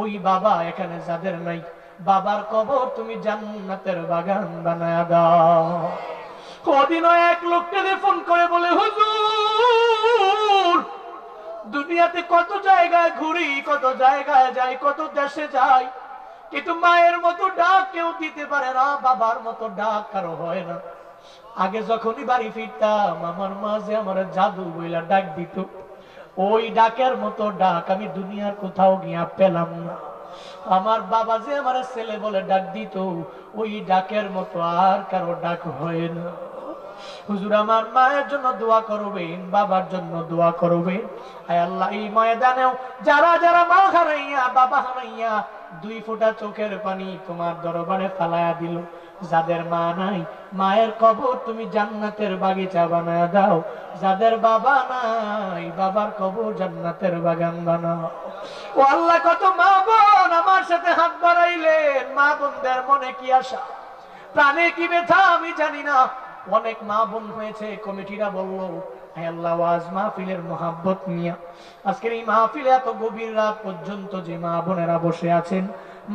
ওই বাবা এখানে যাদের নাই, বাবার কবর তুমি জান্নাতের বাগান বানায়া দাও। কদিনও এক লোক টেলিফোন করে বলে, হুজুর দুনিয়াতে কত জায়গায় ঘুরি, কত জায়গায় যাই, কত দেশে যাই, কিন্তু মায়ের মতো ডাক কেউ দিতে পারে না, বাবার মতো ডাক কারো হয় না। আগে যখনই বাড়ি ফিরতাম, আমার মা যে আমার জাদু বইলা ডাক দিত, ওই ডাকের মতো ডাক আমি দুনিয়ার কোথাও গিয়া পেলাম না। আমার বাবা যে আমার ছেলে বলে ডাক দিত, ওই ডাকের মতো আর কারো ডাক হয় না। হুজুর আমার মায়ের জন্য দোয়া করবেন, বাবার জন্য দোয়া করবেন। আয় আল্লাহ, এই ময়দানেও যারা যারা মা হারাইয়া, বাবা হারাইয়া, 2 ফোঁটা চোখের পানি তোমার দরবারে ফালায়া দিল, যাদের মা নাই, মায়ের কবর তুমি জান্নাতের বাগিচা বানায় দাও। যাদের বাবা নাই, বাবার কবর জান্নাতের বাগান বানাও। ও আল্লাহ, কত মা বোন আমার সাথে হাত বাড়াইলেন, মা বোনদের মনে কি আশা, প্রাণে কি ব্যথা আমি জানি না। অনেক মা বোন হয়েছে, কমিটিরা বলল, হে আল্লাহ, ওয়াজ মাহফিলের মোহাব্বত নিয়া আজকের এই মাহফিলে এত গভীর রাত পর্যন্ত যে মা বোনেরা বসে আছেন,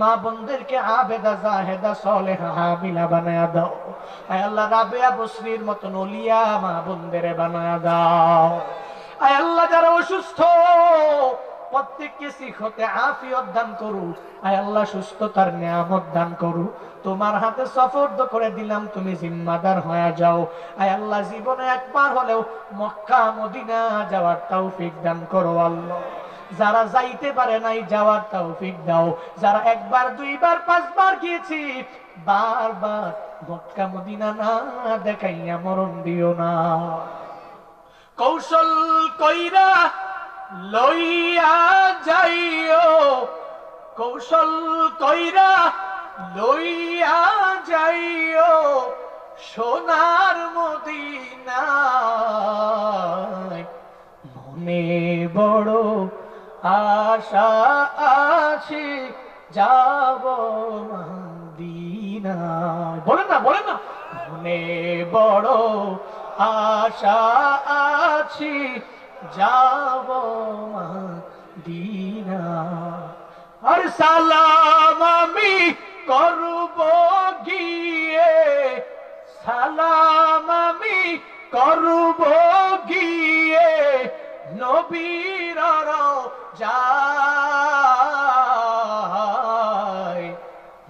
মা বোনদেরকে আবেদা জাহেদা সলেহা হামিলা বানায়া দাও। হে আল্লাহ, রাবেয়া বসরির মতন ওলিয়া মা বোনদের বানায়া দাও। হে আল্লাহ, যারা অসুস্থ প্রত্যেককে শিখতে আফিয়ত দান করু। আয় আল্লাহ, সুস্থতার নিয়ামত দান করু। তোমার হাতে সফর্দ করে দিলাম, তুমি জিম্মাদার হয়ে যাও। আয় আল্লাহ, জীবনে একবার হলেও মক্কা মদিনা যাওয়ার তৌফিক দান করো আল্লাহ। যারা যাইতে পারে নাই, যাওয়ার তৌফিক দাও। যারা 1 বার 2 বার 5 বার গিয়েছি, বারবার মক্কা মদিনা না দেখাইয়া মরণ দিও না। কৌশল কইরা লইয়া যাইও, কৌশল কইরা লইয়া যাইও, সোনার মদিনায় মনে বড় আশা আছে, যাব মদিনায়। বলেন না, বলেন না, মনে বড় আশা আছে, যাব মদিনা। আর সালাম আমি করব গিয়ে, সালাম আমি করব গিয়ে, নবীর রওজায়।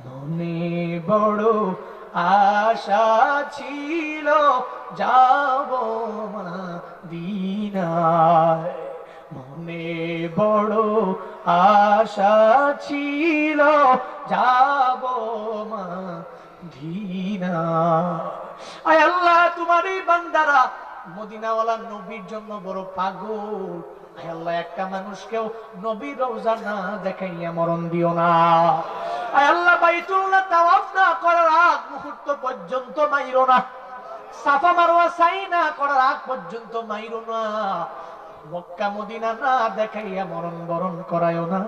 মনে বড় আশা ছিল, যাব মদিনায়। মনে বড় আশা ছিল, যাব মদিনায়। আয় আল্লাহ, তোমার এই বান্দারা মদিনাওয়ালা নবীর জন্য বড় পাগল। আয় আল্লাহ, একটা মানুষকেও নবীর রওজা না দেখাইয়া মরণ দিও না। আয় আল্লাহ, বাইতুল্লাহ তাওয়াফ না করার আগ মুহূর্ত পর্যন্ত মাইরো না, সাফা মারওয়া সাই না করার আগ পর্যন্ত মাইরো না, মক্কা মদিনা না দেখাইয়া মরণ বরণ করায়ও না।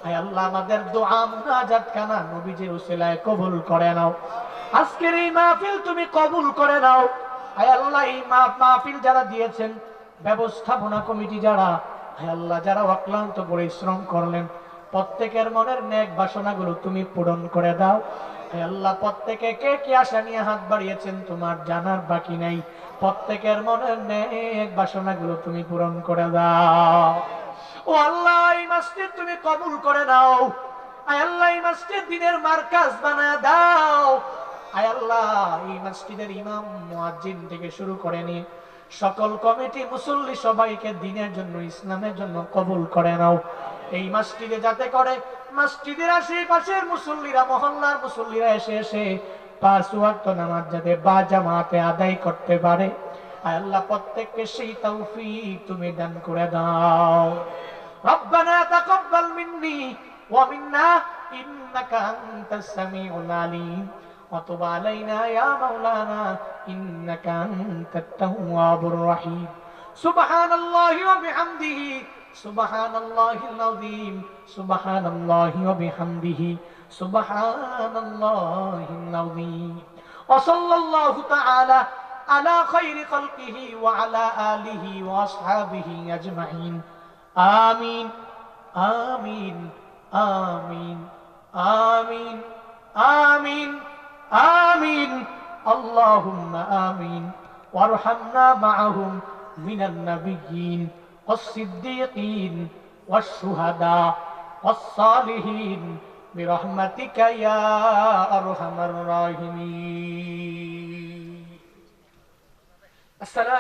আয় আল্লাহ, আমাদের দোয়া মুনাজাত খানা নবীজির উসিলায় কবুল করে নাও। আজকের এই মাহফিল তুমি কবুল করে নাও। আয় আল্লাহ, এই মাহফিল যারা দিয়েছেন, ব্যবস্থাপনা কমিটি যারা, আয় আল্লাহ, যারা অক্লান্ত পরিশ্রম করলেন, প্রত্যেকের মনের নেক বাসনাগুলো তুমি পূরণ করে দাও। হে আল্লাহ, প্রত্যেকে কে কি আশা নিয়ে হাত বাড়িয়েছেন তোমার জানার বাকি নাই। প্রত্যেকের মনের নেক বাসনাগুলো তুমি পূরণ করে দাও। ও আল্লাহ, এই মসজিদ তুমি কবুল করে নাও। আয় আল্লাহ, এই মসজিদ দিনের মার্কাজ বানায় দাও। আয় আল্লাহ, এই মসজিদের ইমাম মুয়াজ্জিন থেকে শুরু করে নিয়ে সকল কমিটি মুসল্লি সবাইকে দিনের জন্য ইসলামের জন্য কবুল করে নাও। এই মসজিদে যাতে করে মসজিদের আশেপাশের মুসল্লিরা, মহল্লার মুসল্লিরা এসে এসে 5 ওয়াক্ত নামাজ যাতে বা জামাতে আদায় করতে পারে, আয় আল্লাহ প্রত্যেককে সেই তৌফিক তুমি দান করে দাও। রব্বানা তাকাব্বাল মিন্নি ওয়া মিন্না ইন্নাকা আনতাস সামিউল আলিম ওয়া তুব আলাইনা ইয়া মাওলানা ইন্নাকা আনতাত তাওয়াবুর রহিম। সুবহানাল্লাহি ওয়া বিহামদিহি সুবহানাল্লাহিল আযীম সুবহানাল্লাহি ওয়া বিহামদিহি সুবহানাল্লাহিল আযীম। ওয়া সাল্লাল্লাহু তাআলা আলা খায়রি খালকিহি ওয়া আলা আলিহি ওয়া আসহাবিহি আজমাইন। আমিন আমিন আমিন আমিন আমিন আমিন। আল্লাহুম্মা আমিন ওয়ারহামনা মাআহুম মিনান নাবিয়্যিন ওয়াস-সিদ্দীকিন ওয়াশ-শুহাদা ওয়াস-সালিহিন বিরহমাতিকা ইয়া আরহামার রাহিমিন। আসসালাম।